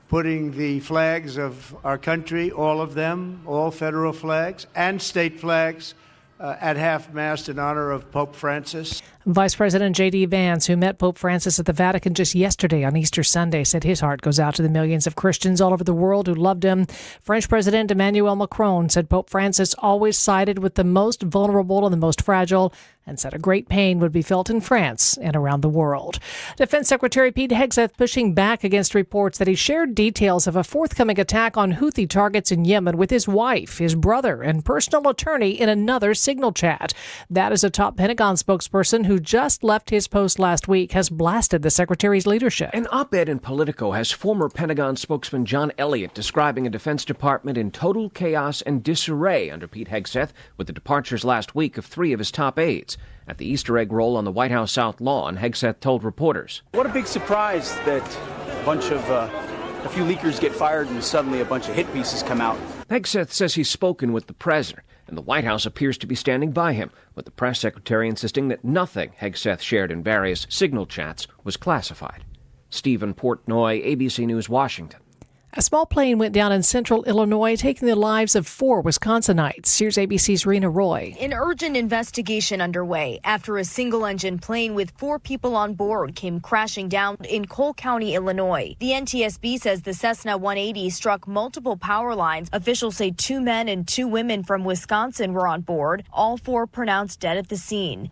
Speaker 2: putting the flags of our country, all of them, all federal flags and state flags, at half-mast in honor of Pope Francis.
Speaker 1: Vice President J.D. Vance, who met Pope Francis at the Vatican just yesterday on Easter Sunday, said his heart goes out to the millions of Christians all over the world who loved him. French President Emmanuel Macron said Pope Francis always sided with the most vulnerable and the most fragile, and said a great pain would be felt in France and around the world. Defense Secretary Pete Hegseth pushing back against reports that he shared details of a forthcoming attack on Houthi targets in Yemen with his wife, his brother, and personal attorney in another Signal chat. That is a top Pentagon spokesperson who just left his post last week has blasted the secretary's leadership.
Speaker 6: An op-ed in Politico has former Pentagon spokesman John Elliott describing a Defense Department in total chaos and disarray under Pete Hegseth, with the departures last week of 3 of his top aides. At the Easter egg roll on the White House South Lawn, Hegseth told reporters,
Speaker 7: "What a big surprise that a few leakers get fired and suddenly a bunch of hit pieces come out."
Speaker 6: Hegseth says he's spoken with the president, and the White House appears to be standing by him, with the press secretary insisting that nothing Hegseth shared in various Signal chats was classified. Stephen Portnoy, ABC News, Washington.
Speaker 1: A small plane went down in central Illinois, taking the lives of 4 Wisconsinites. Here's ABC's Rena Roy.
Speaker 8: An urgent investigation underway after a single-engine plane with 4 people on board came crashing down in Cole County, Illinois. The NTSB says the Cessna 180 struck multiple power lines. Officials say 2 men and 2 women from Wisconsin were on board. All 4 pronounced dead at the scene.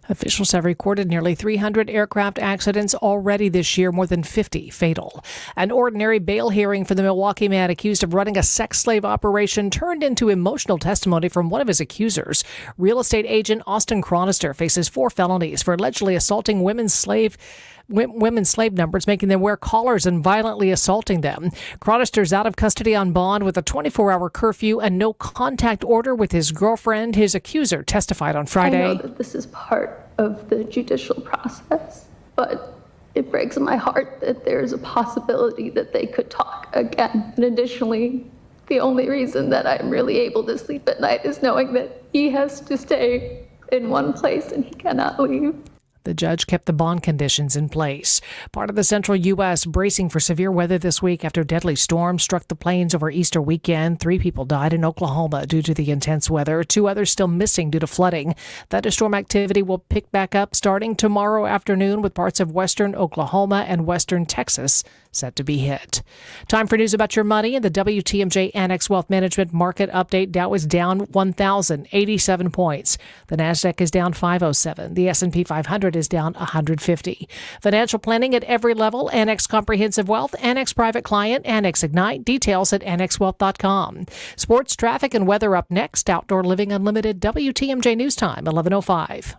Speaker 1: Officials have recorded nearly 300 aircraft accidents already this year, more than 50 fatal. An ordinary bail hearing for the Milwaukee man accused of running a sex slave operation turned into emotional testimony from one of his accusers. Real estate agent Austin Chronister faces 4 felonies for allegedly assaulting women's slave numbers, making them wear collars and violently assaulting them. Chronister's out of custody on bond with a 24-hour curfew and no contact order with his girlfriend. His accuser testified on Friday.
Speaker 12: I know that this is part of the judicial process, but it breaks my heart that there's a possibility that they could talk again. And additionally, the only reason that I'm really able to sleep at night is knowing that he has to stay in one place and he cannot leave.
Speaker 1: The judge kept the bond conditions in place. Part of the central U.S. bracing for severe weather this week after deadly storms struck the plains over Easter weekend. 3 people died in Oklahoma due to the intense weather. 2 others still missing due to flooding. Thunderstorm activity will pick back up starting tomorrow afternoon, with parts of western Oklahoma and western Texas set to be hit. Time for news about your money and the WTMJ Annex Wealth Management Market Update. Dow is down 1,087 points. The Nasdaq is down 507. The S&P 500 is down 150. Financial planning at every level. Annex Comprehensive Wealth, Annex Private Client, Annex Ignite. Details at annexwealth.com. Sports, traffic, and weather up next. Outdoor Living Unlimited, WTMJ News Time, 11:05.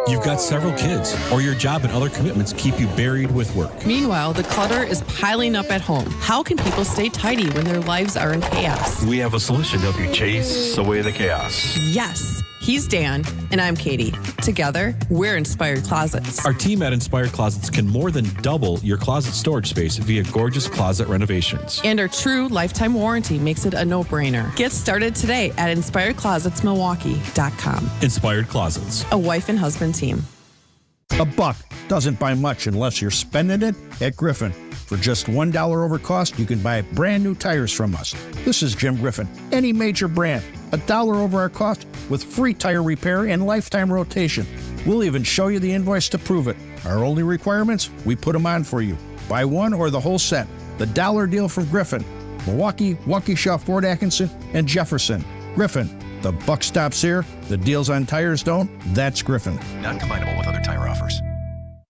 Speaker 13: You've got several kids, or your job and other commitments keep you buried with work.
Speaker 22: Meanwhile, the clutter is piling up at home. How can people stay tidy when their lives are in chaos?
Speaker 13: We have a solution to help you chase away the chaos.
Speaker 22: Yes. He's Dan, and I'm Katie. Together, we're Inspired Closets.
Speaker 13: Our team at Inspired Closets can more than double your closet storage space via gorgeous closet renovations.
Speaker 22: And our true lifetime warranty makes it a no-brainer. Get started today at InspiredClosetsMilwaukee.com.
Speaker 13: Inspired Closets.
Speaker 22: A wife and husband team.
Speaker 24: $1 doesn't buy much unless you're spending it at Griffin. For just $1 over cost, you can buy brand new tires from us. This is Jim Griffin. Any major brand, $1 over our cost with free tire repair and lifetime rotation. We'll even show you the invoice to prove it. Our only requirements, we put them on for you. Buy one or the whole set. The dollar deal from Griffin. Milwaukee, Waukesha, Fort Atkinson, and Jefferson. Griffin. The buck stops here. The deals on tires don't. That's Griffin.
Speaker 29: Not combinable with other tire offers.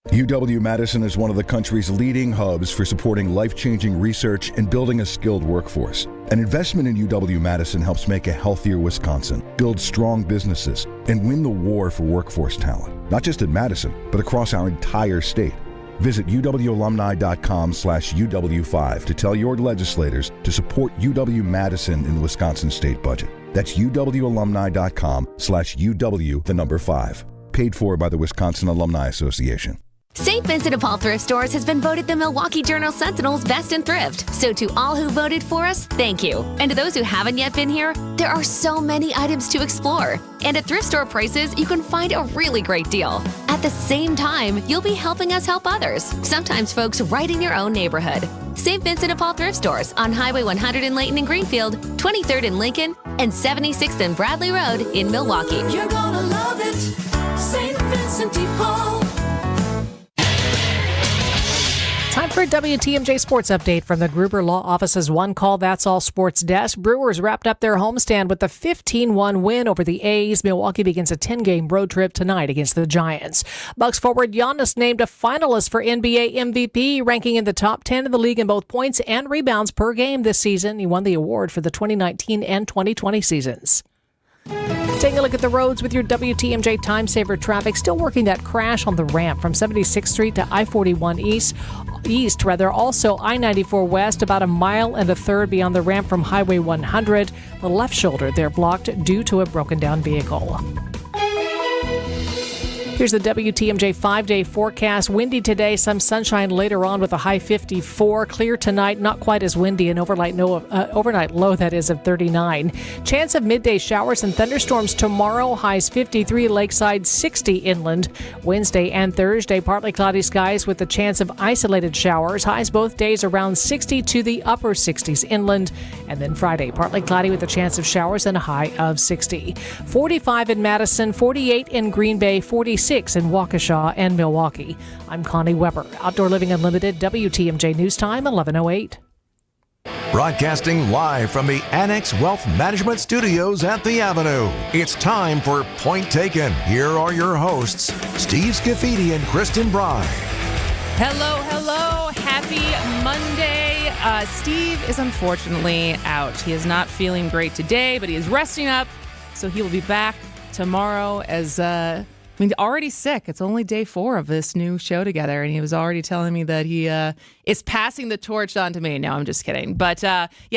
Speaker 30: UW-Madison is one of the country's leading hubs for supporting life-changing research and building a skilled workforce. An investment in UW-Madison helps make a healthier Wisconsin, build strong businesses, and win the war for workforce talent, not just at Madison, but across our entire state. Visit uwalumni.com/UW5 to tell your legislators to support UW-Madison in the Wisconsin state budget. That's uwalumni.com/UW5. Paid for by the Wisconsin Alumni Association.
Speaker 26: St. Vincent de Paul Thrift Stores has been voted the Milwaukee Journal Sentinel's Best in Thrift. So to all who voted for us, thank you. And to those who haven't yet been here, there are so many items to explore. And at thrift store prices, you can find a really great deal. At the same time, you'll be helping us help others, sometimes folks right in your own neighborhood. St. Vincent de Paul thrift stores on Highway 100 in Layton and Greenfield, 23rd in Lincoln, and 76th and Bradley Road in Milwaukee.
Speaker 15: You're gonna love it, St. Vincent de Paul.
Speaker 1: Time for a WTMJ Sports Update from the Gruber Law Office's One Call That's All Sports desk. Brewers wrapped up their homestand with a 15-1 win over the A's. Milwaukee begins a 10-game road trip tonight against the Giants. Bucks forward Giannis named a finalist for NBA MVP, ranking in the top 10 of the league in both points and rebounds per game this season. He won the award for the 2019 and 2020 seasons. Taking a look at the roads with your WTMJ Time Saver traffic. Still working that crash on the ramp from 76th Street to I-41 East. Also I-94 West, about a mile and a third beyond the ramp from Highway 100. The left shoulder there blocked due to a broken down vehicle. Here's the WTMJ 5-day forecast. Windy today, some sunshine later on with a high 54. Clear tonight, not quite as windy. An overnight low, that is, of 39. Chance of midday showers and thunderstorms tomorrow. Highs 53 lakeside, 60 inland. Wednesday and Thursday, partly cloudy skies with the chance of isolated showers. Highs both days around 60 to the upper 60s inland. And then Friday, partly cloudy with a chance of showers and a high of 60. 45 in Madison, 48 in Green Bay, 46 in Waukesha and Milwaukee. I'm Connie Weber. Outdoor Living Unlimited, WTMJ News Time, 11:08.
Speaker 4: Broadcasting live from the Annex Wealth Management Studios at the Avenue. It's time for Point Taken. Here are your hosts, Steve Scafidi and Kristin Brey.
Speaker 9: Hello. Happy Monday. Steve is unfortunately out. He is not feeling great today, but he is resting up, so he will be back tomorrow already sick. It's only day 4 of this new show together, and he was already telling me that he is passing the torch on to me. No, I'm just kidding. But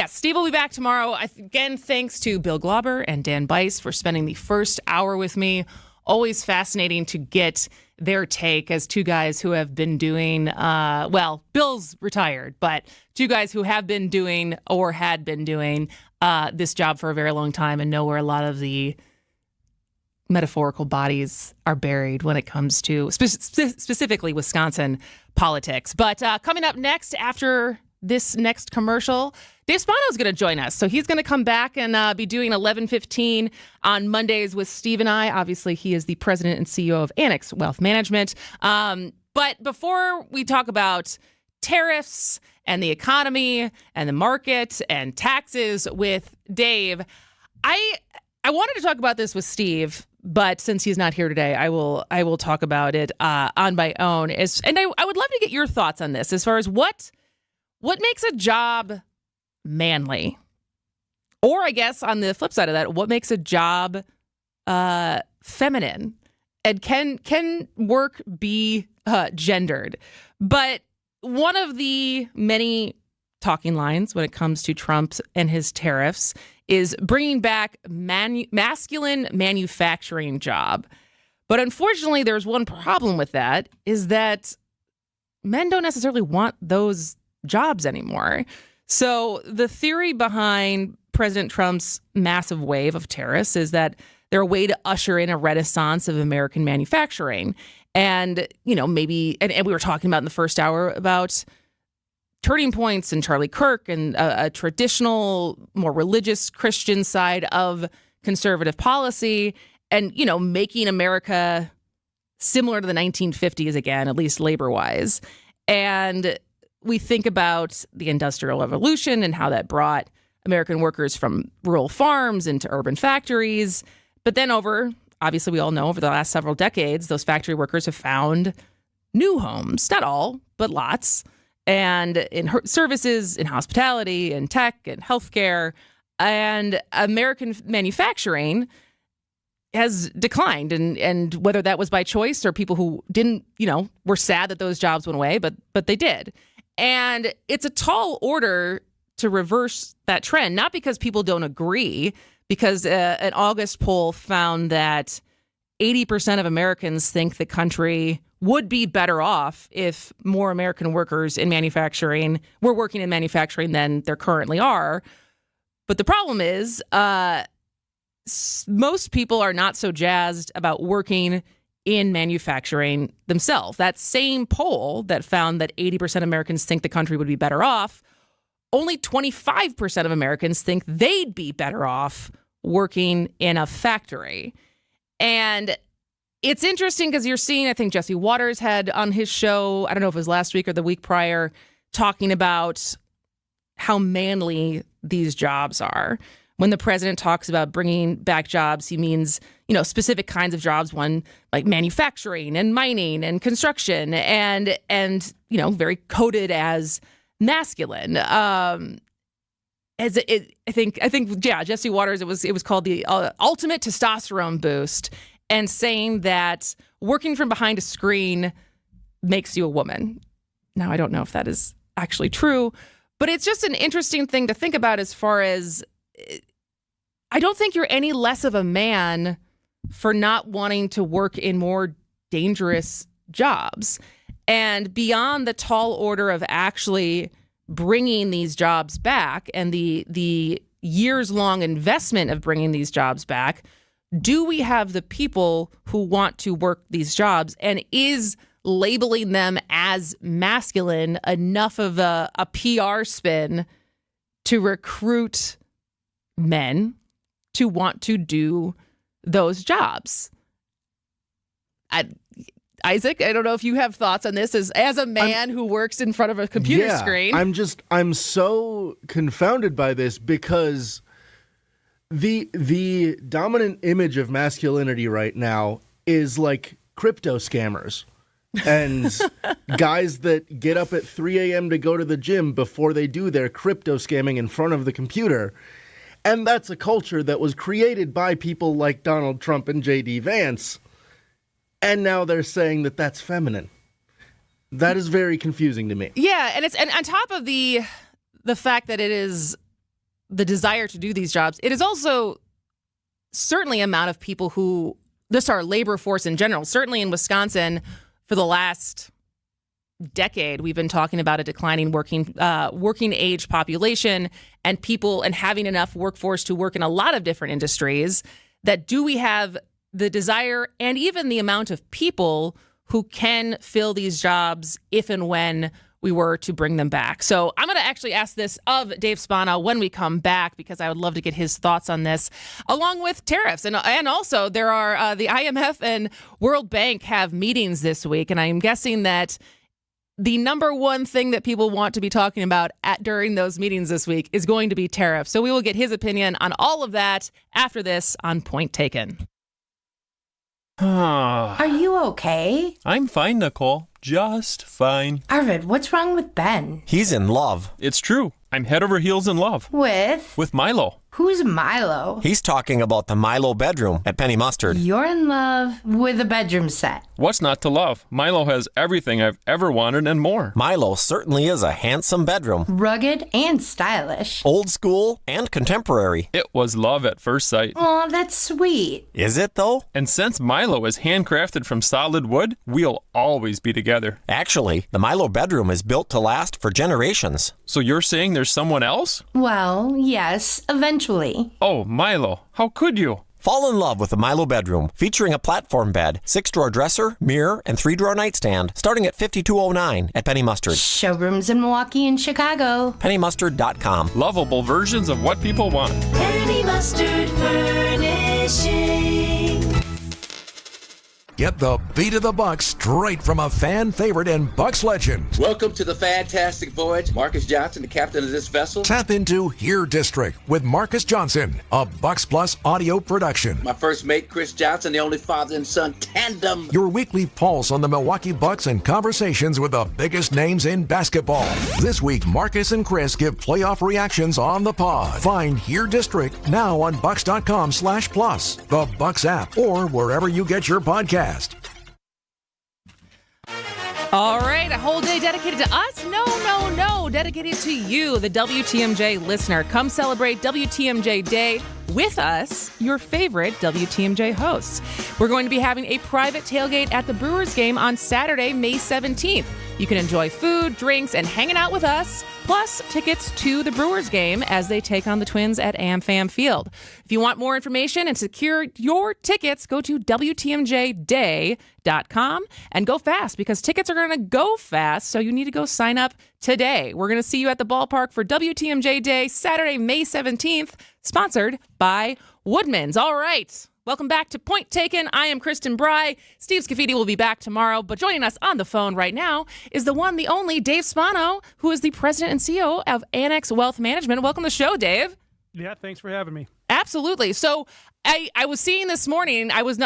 Speaker 9: Steve will be back tomorrow. Again, thanks to Bill Glauber and Dan Bice for spending the first hour with me. Always fascinating to get their take as two guys who have been doing, Bill's retired, but two guys who have been doing or had been doing this job for a very long time and know where a lot of the metaphorical bodies are buried when it comes to specifically Wisconsin politics. But coming up next after this next commercial, Dave Spano is going to join us. So he's going to come back and be doing 11:15 on Mondays with Steve and I. Obviously, he is the president and CEO of Annex Wealth Management. But before we talk about tariffs and the economy and the market and taxes with Dave, I wanted to talk about this with Steve, but since he's not here today, I will talk about it on my own. I would love to get your thoughts on this as far as what makes a job manly, or I guess on the flip side of that, what makes a job feminine, and can work be gendered? But one of the many talking lines when it comes to Trump and his tariffs is bringing back masculine manufacturing job. But unfortunately, there's one problem with that, is that men don't necessarily want those jobs anymore. So the theory behind President Trump's massive wave of tariffs is that they're a way to usher in a renaissance of American manufacturing. And, maybe, and we were talking about in the first hour about turning points and Charlie Kirk and a traditional, more religious Christian side of conservative policy and, making America similar to the 1950s again, at least labor-wise. And we think about the Industrial Revolution and how that brought American workers from rural farms into urban factories. But then obviously we all know over the last several decades, those factory workers have found new homes, not all, but lots. And in services, in hospitality, in tech, and healthcare, and American manufacturing has declined. And whether that was by choice or people who didn't, were sad that those jobs went away, but they did. And it's a tall order to reverse that trend, not because people don't agree, because an August poll found that 80% of Americans think the country would be better off if more American workers in manufacturing were working in manufacturing than there currently are. But the problem is most people are not so jazzed about working in manufacturing themselves. That same poll that found that 80% of Americans think the country would be better off, only 25% of Americans think they'd be better off working in a factory. And it's interesting because you're seeing, I think Jesse Waters had on his show, I don't know if it was last week or the week prior, talking about how manly these jobs are. When the president talks about bringing back jobs, he means, specific kinds of jobs, one like manufacturing and mining and construction and very coded as masculine. I think, Jesse Waters, it was called the ultimate testosterone boost, and saying that working from behind a screen makes you a woman. Now, I don't know if that is actually true, but it's just an interesting thing to think about as far as I don't think you're any less of a man for not wanting to work in more dangerous jobs. And beyond the tall order of actually bringing these jobs back and the years-long investment of bringing these jobs back, do we have the people who want to work these jobs? And is labeling them as masculine enough of a PR spin to recruit men to want to do those jobs? Isaac, I don't know if you have thoughts on this as a man who works in front of a computer screen.
Speaker 3: I'm so confounded by this because the dominant image of masculinity right now is like crypto scammers and guys that get up at 3 a.m. to go to the gym before they do their crypto scamming in front of the computer. And that's a culture that was created by people like Donald Trump and J.D. Vance. And now they're saying that that's feminine. That is very confusing to me.
Speaker 9: Yeah, and on top of the fact that it is the desire to do these jobs, it is also certainly an amount of people who, this our labor force in general, certainly in Wisconsin for the last decade, we've been talking about a declining working age population and people and having enough workforce to work in a lot of different industries. That do we have the desire and even the amount of people who can fill these jobs if and when we were to bring them back? So I'm going to actually ask this of Dave Spano when we come back, because I would love to get his thoughts on this, along with tariffs. And also there are the IMF and World Bank have meetings this week, and I'm guessing that the number one thing that people want to be talking about during those meetings this week is going to be tariffs. So we will get his opinion on all of that after this on Point Taken.
Speaker 10: Are you okay?
Speaker 11: I'm fine, Nicole. Just fine.
Speaker 10: Arvid, what's wrong with Ben?
Speaker 11: He's in love. It's true. I'm head over heels in love.
Speaker 10: With
Speaker 11: Milo.
Speaker 10: Who's Milo?
Speaker 14: He's talking about the Milo bedroom at Penny Mustard.
Speaker 10: You're in love with a bedroom set.
Speaker 11: What's not to love? Milo has everything I've ever wanted and more.
Speaker 14: Milo certainly is a handsome bedroom.
Speaker 10: Rugged and stylish.
Speaker 14: Old school and contemporary.
Speaker 11: It was love at first sight.
Speaker 10: Aw, that's sweet.
Speaker 14: Is it, though?
Speaker 11: And since Milo is handcrafted from solid wood, we'll always be together.
Speaker 14: Actually, the Milo bedroom is built to last for generations.
Speaker 11: So you're saying there's someone else?
Speaker 10: Well, yes, eventually.
Speaker 11: Oh, Milo, how could you?
Speaker 14: Fall in love with the Milo bedroom, featuring a platform bed, 6-drawer dresser, mirror, and 3-drawer nightstand, starting at $52.09 at Penny Mustard.
Speaker 10: Showrooms in Milwaukee and Chicago.
Speaker 14: PennyMustard.com.
Speaker 11: Lovable versions of what people want.
Speaker 15: Penny Mustard Furnishing.
Speaker 4: Get the beat of the Bucks straight from a fan favorite and Bucks legend.
Speaker 16: Welcome to the fantastic voyage. Marcus Johnson, the captain of this vessel.
Speaker 4: Tap into Here District with Marcus Johnson, a Bucks Plus audio production.
Speaker 16: My first mate, Chris Johnson, the only father and son tandem.
Speaker 4: Your weekly pulse on the Milwaukee Bucks and conversations with the biggest names in basketball. This week, Marcus and Chris give playoff reactions on the pod. Find Here District now on Bucks.com/plus, the Bucks app, or wherever you get your podcast.
Speaker 9: All right, a whole day dedicated to us? No, dedicated to you, the WTMJ listener. Come celebrate WTMJ Day with us, your favorite WTMJ hosts. We're going to be having a private tailgate at the Brewers game on Saturday, May 17th. You can enjoy food, drinks, and hanging out with us, plus tickets to the Brewers game as they take on the Twins at AmFam Field. If you want more information and secure your tickets, go to WTMJday.com and go fast because tickets are going to go fast, so you need to go sign up today. We're going to see you at the ballpark for WTMJ Day, Saturday, May 17th, sponsored by Woodman's. All right. Welcome back to Point Taken. I am Kristin Brey. Steve Scafidi will be back tomorrow, but joining us on the phone right now is the one, the only Dave Spano, who is the president and CEO of Annex Wealth Management. Welcome to the show, Dave.
Speaker 5: Yeah, thanks for having me.
Speaker 9: Absolutely. So I was seeing this morning, I was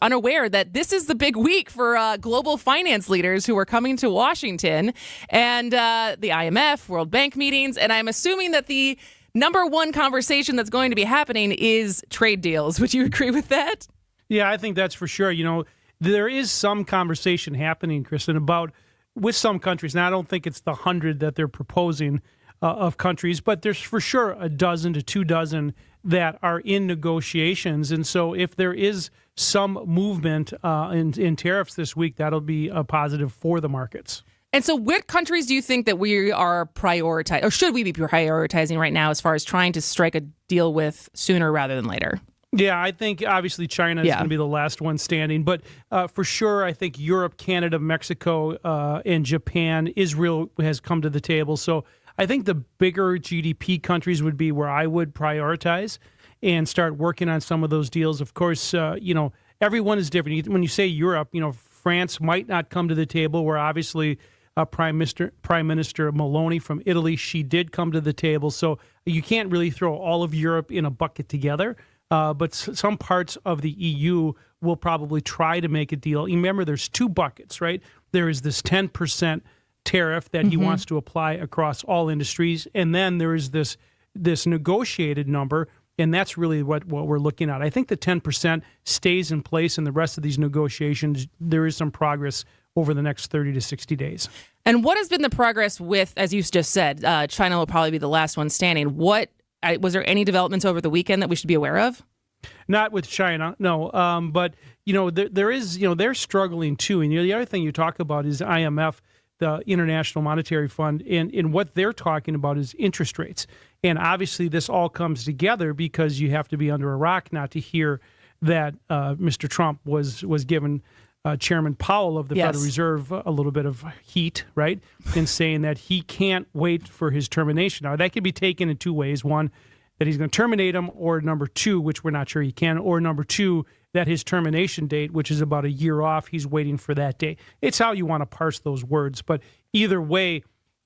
Speaker 9: unaware that this is the big week for global finance leaders who are coming to Washington and the IMF, World Bank meetings, and I'm assuming that the number one conversation that's going to be happening is trade deals. Would you agree with that?
Speaker 5: Yeah, I think that's for sure. You know, there is some conversation happening, Kristin, about with some countries. Now, I don't think it's the 100 that they're proposing of countries, but there's for sure a dozen to 2 dozen that are in negotiations. And so if there is some movement in tariffs this week, that'll be a positive for the markets.
Speaker 9: And so what countries do you think that we are prioritizing, or should we be prioritizing right now as far as trying to strike a deal with sooner rather than later?
Speaker 5: Yeah, I think obviously China is going to be the last one standing. But for sure, I think Europe, Canada, Mexico, and Japan, Israel has come to the table. So I think the bigger GDP countries would be where I would prioritize and start working on some of those deals. Of course, everyone is different. When you say Europe, France might not come to the table, where obviously Prime Minister Meloni from Italy, she did come to the table. So you can't really throw all of Europe in a bucket together. But some parts of the EU will probably try to make a deal. Remember, there's 2 buckets, right? There is this 10% tariff that he wants to apply across all industries. And then there is this negotiated number, and that's really what we're looking at. I think the 10% stays in place in the rest of these negotiations. There is some progress over the next 30 to 60 days.
Speaker 9: And what has been the progress with, as you just said, China will probably be the last one standing. Was there any developments over the weekend that we should be aware of?
Speaker 5: Not with China, no. But, there is, they're struggling too. And, the other thing you talk about is IMF, the International Monetary Fund, and what they're talking about is interest rates. And obviously this all comes together because you have to be under a rock not to hear that Mr. Trump was given Chairman Powell of the Federal Reserve a little bit of heat, right, in saying that he can't wait for his termination. Now, that could be taken in 2 ways. One, that he's going to terminate him, or number 2, which we're not sure he can, or number 2, that his termination date, which is about a year off, he's waiting for that day. It's how you want to parse those words. But either way,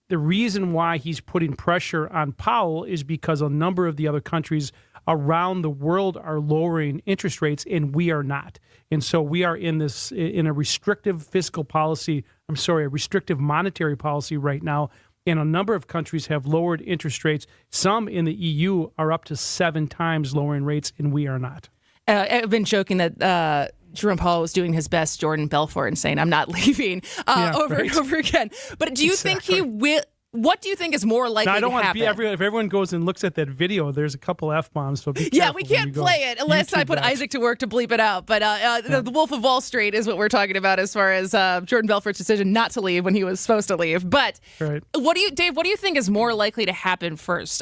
Speaker 5: the reason why he's putting pressure on Powell is because a number of the other countries around the world are lowering interest rates, and we are not. And so we are in a restrictive restrictive monetary policy right now. And a number of countries have lowered interest rates. Some in the EU are up to 7 times lowering rates, and we are not.
Speaker 9: I've been joking that Jerome Powell was doing his best Jordan Belfort and saying, I'm not leaving over and over again. But do you think he will? What do you think is more likely to happen?
Speaker 5: If everyone goes and looks at that video, there's a couple F-bombs. So
Speaker 9: we can't play it unless I put Isaac to work to bleep it out. But the Wolf of Wall Street is what we're talking about as far as Jordan Belfort's decision not to leave when he was supposed to leave. But Dave, what do you think is more likely to happen first?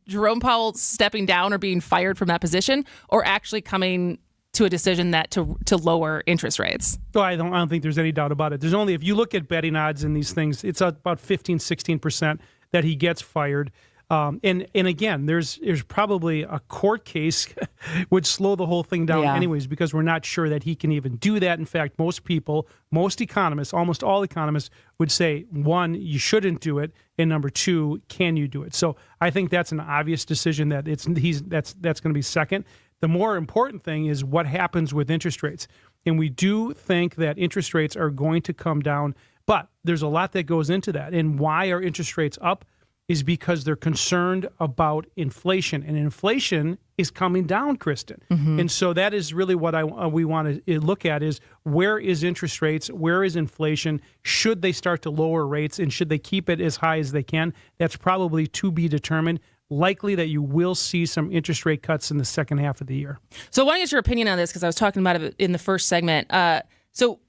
Speaker 9: Jerome Powell stepping down or being fired from that position, or actually coming to a decision that to lower interest rates?
Speaker 5: Oh, I don't think there's any doubt about it. There's only, if you look at betting odds and these things, it's about 15-16% that he gets fired. And again, there's probably a court case would slow the whole thing down anyways, because we're not sure that he can even do that. In fact, most economists, almost all economists would say, 1, you shouldn't do it, and number 2, can you do it? So I think that's an obvious decision that that's going to be second. The more important thing is what happens with interest rates. And we do think that interest rates are going to come down, but there's a lot that goes into that. And why are interest rates up is because they're concerned about inflation. And inflation is coming down, Kristin. And so that is really what we want to look at is, where is interest rates? Where is inflation? Should they start to lower rates? And should they keep it as high as they can? That's probably to be determined. Likely that you will see some interest rate cuts in the second half of the year.
Speaker 9: So I want to get your opinion on this, because I was talking about it in the first segment. So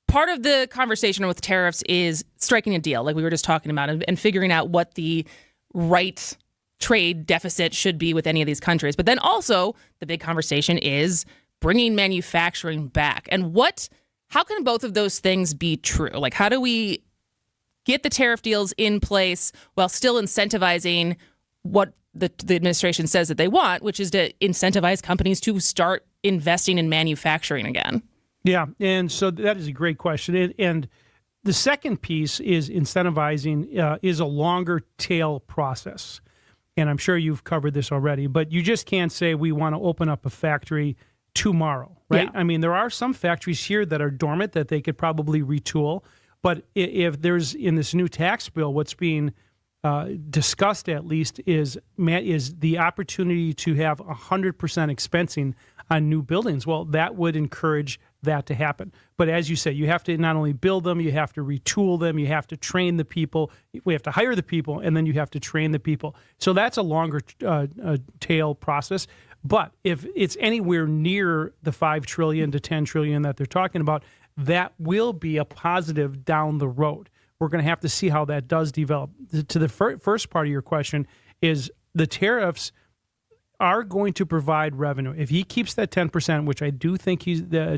Speaker 9: part of the conversation with tariffs is striking a deal, like we were just talking about, and figuring out what the right trade deficit should be with any of these countries. But then also the big conversation is bringing manufacturing back. And how can both of those things be true? Like, how do we get the tariff deals in place while still incentivizing what the administration says that they want, which is to incentivize companies to start investing in manufacturing again?
Speaker 5: Yeah, and so that is a great question. And the second piece is incentivizing is a longer tail process. And I'm sure you've covered this already, but you just can't say we want to open up a factory tomorrow, right? Yeah. I mean, there are some factories here that are dormant that they could probably retool. But if there's, in this new tax bill, what's being discussed at least is the opportunity to have 100% expensing on new buildings. Well, that would encourage that to happen. But as you say, you have to not only build them, you have to retool them, you have to train the people, we have to hire the people, and then you have to train the people. So that's a longer tail process. But if it's anywhere near the $5 trillion to $10 trillion that they're talking about, that will be a positive down the road. We're going to have to see how that does develop. To the first part of your question is the tariffs are going to provide revenue. If he keeps that 10%, which I do think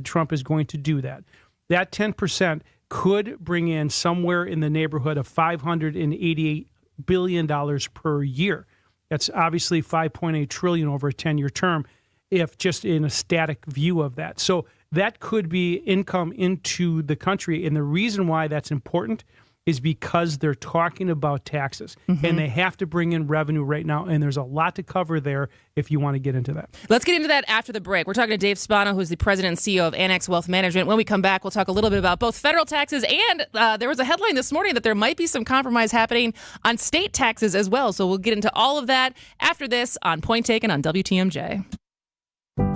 Speaker 5: Trump is going to do that 10% could bring in somewhere in the neighborhood of $588 billion per year. That's obviously $5.8 trillion over a 10-year term, if just in a static view of that. So that could be income into the country. And the reason why that's important is because they're talking about taxes, and they have to bring in revenue right now. And there's a lot to cover there if you want to get into that.
Speaker 9: Let's get into that after the break. We're talking to Dave Spano, who's the president and CEO of Annex Wealth Management. When we come back, we'll talk a little bit about both federal taxes and there was a headline this morning that there might be some compromise happening on state taxes as well. So we'll get into all of that after this on Point Taken on WTMJ.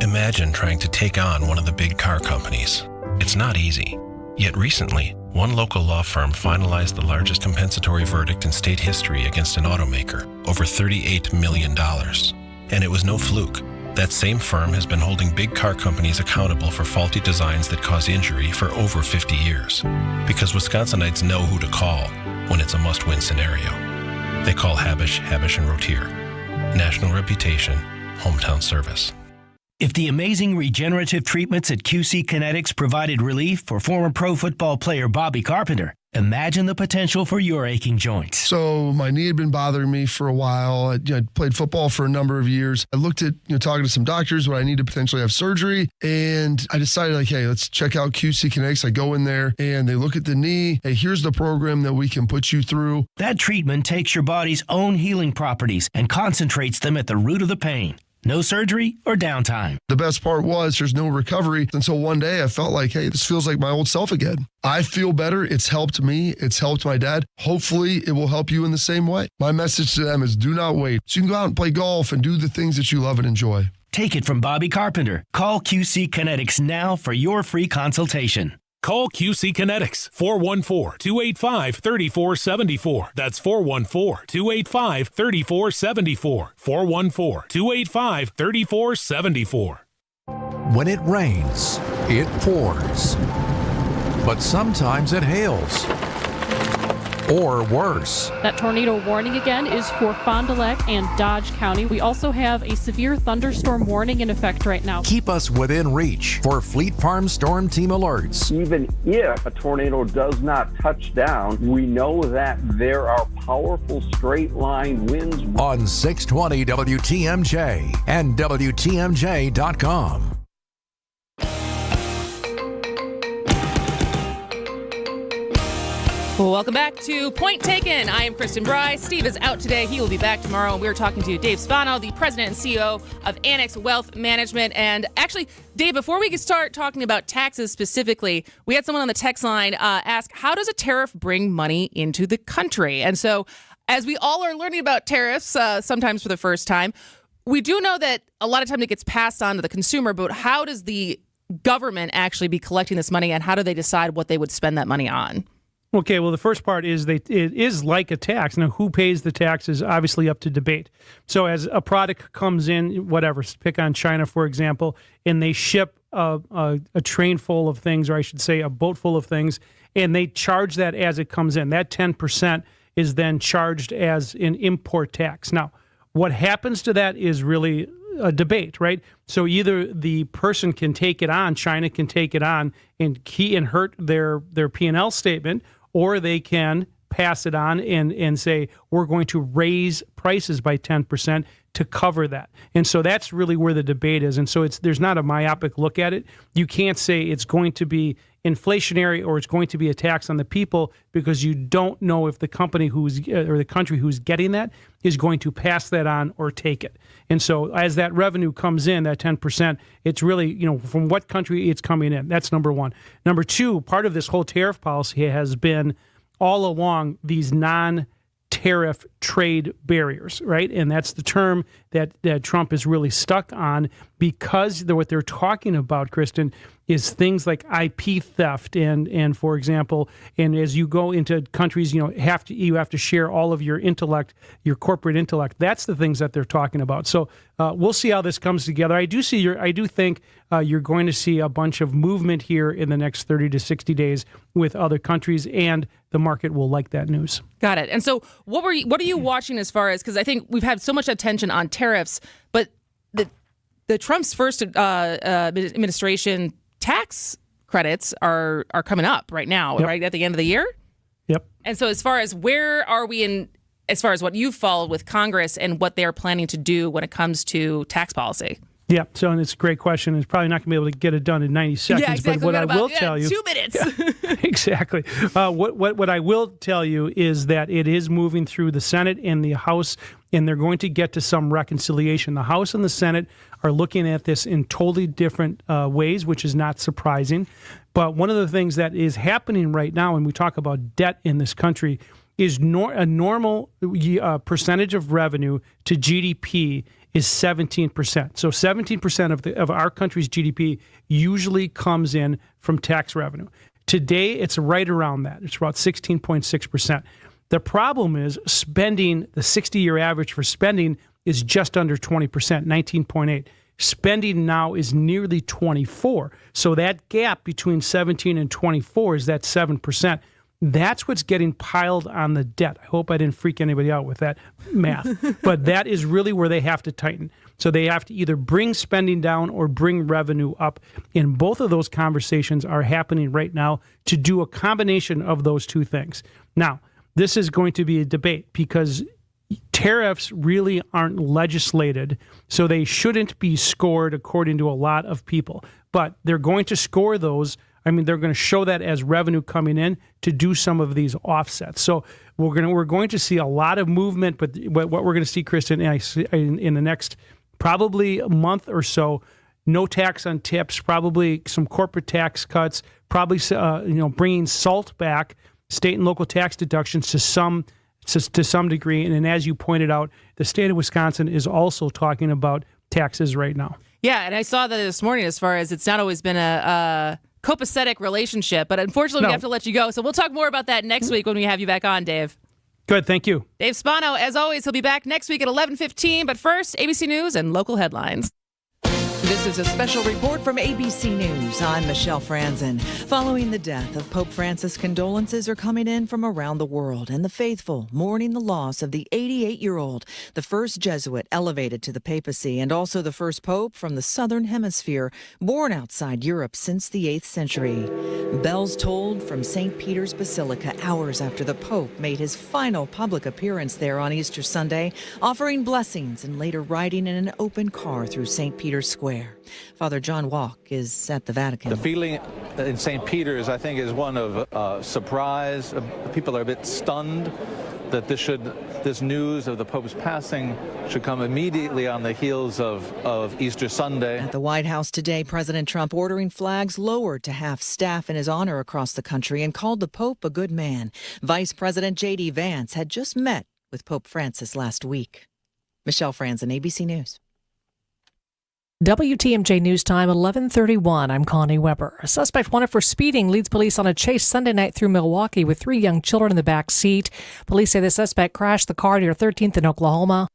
Speaker 2: Imagine trying to take on one of the big car companies. It's not easy. Yet recently, one local law firm finalized the largest compensatory verdict in state history against an automaker, over $38 million. And it was no fluke. That same firm has been holding big car companies accountable for faulty designs that cause injury for over 50 years. Because Wisconsinites know who to call when it's a must-win scenario. They call Habish, Habish & Rotier. National reputation, hometown service.
Speaker 17: If the amazing regenerative treatments at QC Kinetics provided relief for former pro football player Bobby Carpenter, imagine the potential for your aching joints.
Speaker 18: So my knee had been bothering me for a while. I played football for a number of years. I looked at talking to some doctors when I need to potentially have surgery, and I decided hey, let's check out QC Kinetics. I go in there and they look at the knee. Hey, here's the program that we can put you through.
Speaker 17: That treatment takes your body's own healing properties and concentrates them at the root of the pain. No surgery or downtime.
Speaker 18: The best part was there's no recovery until one day I felt like, hey, this feels like my old self again. I feel better. It's helped me. It's helped my dad. Hopefully it will help you in the same way. My message to them is do not wait. So you can go out and play golf and do the things that you love and enjoy.
Speaker 17: Take it from Bobby Carpenter. Call QC Kinetics now for your free consultation.
Speaker 19: Call QC Kinetics, 414-285-3474. That's 414-285-3474. 414-285-3474.
Speaker 4: When it rains, it pours. But sometimes it hails. Or worse.
Speaker 20: That tornado warning again is for Fond du Lac and Dodge County. We also have a severe thunderstorm warning in effect right now.
Speaker 4: Keep us within reach for Fleet Farm Storm Team alerts.
Speaker 21: Even if a tornado does not touch down, we know that there are powerful straight line winds.
Speaker 4: On 620 WTMJ and WTMJ.com.
Speaker 9: Well, welcome back to Point Taken. I am Kristin Brey. Steve is out today. He will be back tomorrow. We're talking to Dave Spano, the president and CEO of Annex Wealth Management. And actually, Dave, before we start talking about taxes specifically, we had someone on the text line ask, how does a tariff bring money into the country? And so as we all are learning about tariffs, sometimes for the first time, we do know that a lot of times it gets passed on to the consumer, but how does the government actually be collecting this money, and how do they decide what they would spend that money on?
Speaker 5: Okay, well, the first part is it is like a tax. Now, who pays the tax is obviously up to debate. So as a product comes in, whatever, pick on China, for example, and they ship a train full of things, or I should say a boat full of things, and they charge that as it comes in. That 10% is then charged as an import tax. Now, what happens to that is really a debate, right? So either the person can take it on, China can take it on and hurt their P&L statement, or they can pass it on and say, we're going to raise prices by 10% to cover that. And so that's really where the debate is. And so there's not a myopic look at it. You can't say it's going to be inflationary or it's going to be a tax on the people, because you don't know if the company or the country who's getting that is going to pass that on or take it. And so as that revenue comes in, that 10%, it's really, from what country it's coming in. That's number one. Number two, part of this whole tariff policy has been all along these non-tariff trade barriers, right? And that's the term that Trump is really stuck on, because what they're talking about, Kristin, is things like IP theft and for example, and as you go into countries, you have to share all of your intellect, your corporate intellect. That's the things that they're talking about. So we'll see how this comes together. I do think you're going to see a bunch of movement here in the next 30 to 60 days with other countries, and the market will like that news.
Speaker 9: Got it. And so what are you watching as far as, because I think we've had so much attention on tariffs, but the Trump's first administration tax credits are coming up right now, right at the end of the year?
Speaker 5: Yep.
Speaker 9: And so as far as where are we as far as what you've followed with Congress and what they're planning to do when it comes to tax policy?
Speaker 5: Yeah, so and it's a great question. It's probably not going to be able to get it done in 90 seconds.
Speaker 9: Yeah, exactly.
Speaker 5: But what I will tell you,
Speaker 9: 2 minutes.
Speaker 5: Yeah, exactly. What I will tell you is that it is moving through the Senate and the House, and they're going to get to some reconciliation. The House and the Senate are looking at this in totally different ways, which is not surprising. But one of the things that is happening right now, when we talk about debt in this country, is a normal percentage of revenue to GDP is 17%. So 17% of our country's GDP usually comes in from tax revenue. Today, it's right around that. It's about 16.6%. The problem is spending, the 60-year average for spending is just under 20%, 19.8. Spending now is nearly 24. So that gap between 17 and 24 is that 7%. That's what's getting piled on the debt. I hope I didn't freak anybody out with that math. But that is really where they have to tighten. So they have to either bring spending down or bring revenue up. And both of those conversations are happening right now to do a combination of those two things. Now, this is going to be a debate because tariffs really aren't legislated, so they shouldn't be scored according to a lot of people. But they're going to score those. I mean, they're going to show that as revenue coming in to do some of these offsets. So we're going to see a lot of movement, but what we're going to see, Kristin, in the next probably a month or so, no tax on tips, probably some corporate tax cuts, probably bringing SALT back, state and local tax deductions to some degree. And as you pointed out, the state of Wisconsin is also talking about taxes right now.
Speaker 9: Yeah, and I saw that this morning as far as it's not always been a copacetic relationship, but unfortunately we have to let you go. So we'll talk more about that next week when we have you back on, Dave.
Speaker 5: Good, thank you.
Speaker 9: Dave Spano, as always, he'll be back next week at 11:15. But first, ABC News and local headlines.
Speaker 6: This is a special report from ABC News. I'm Michelle Franzen. Following the death of Pope Francis, condolences are coming in from around the world, and the faithful mourning the loss of the 88-year-old, the first Jesuit elevated to the papacy, and also the first pope from the southern hemisphere, born outside Europe since the 8th century. Bells tolled from St. Peter's Basilica hours after the pope made his final public appearance there on Easter Sunday, offering blessings and later riding in an open car through St. Peter's Square. Father John Walk is at the Vatican.
Speaker 7: The feeling in St. Peter's, I think, is one of surprise. People are a bit stunned that this news of the Pope's passing should come immediately on the heels of Easter Sunday.
Speaker 6: At the White House today, President Trump ordering flags lowered to half staff in his honor across the country and called the Pope a good man. Vice President J.D. Vance had just met with Pope Francis last week. Michelle Franzen, ABC News.
Speaker 1: WTMJ News Time, 11:31. I'm Connie Weber. A suspect wanted for speeding leads police on a chase Sunday night through Milwaukee with 3 young children in the back seat. Police say the suspect crashed the car near 13th in Oklahoma.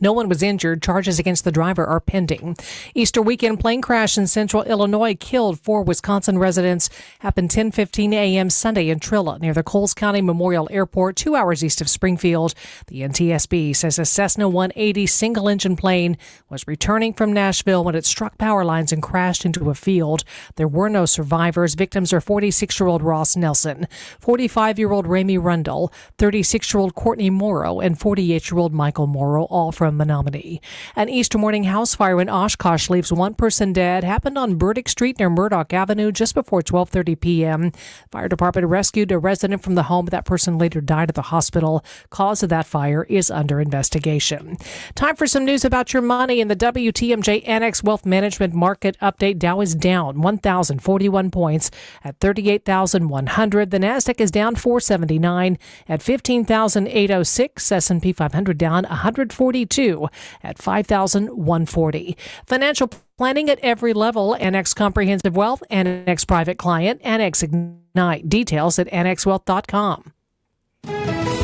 Speaker 1: No one was injured. Charges against the driver are pending. Easter weekend plane crash in central Illinois killed 4 Wisconsin residents. Happened 10:15 a.m. Sunday in Trilla near the Coles County Memorial Airport, 2 hours east of Springfield. The NTSB says a Cessna 180 single-engine plane was returning from Nashville when it struck power lines and crashed into a field. There were no survivors. Victims are 46-year-old Ross Nelson, 45-year-old Ramey Rundle, 36-year-old Courtney Morrow, and 48-year-old Michael Morrow, all from Menominee. An Easter morning house fire in Oshkosh leaves one person dead. Happened on Burdick Street near Murdoch Avenue just before 12:30 p.m. Fire department rescued a resident from the home. That person later died at the hospital. Cause of that fire is under investigation. Time for some news about your money in the WTMJ Annex Wealth Management Market Update. Dow is down 1,041 points at 38,100. The Nasdaq is down 479 at 15,806. S&P 500 down 142 at 5,140. Financial planning at every level. Annex Comprehensive Wealth, Annex Private Client, Annex Ignite. Details at annexwealth.com.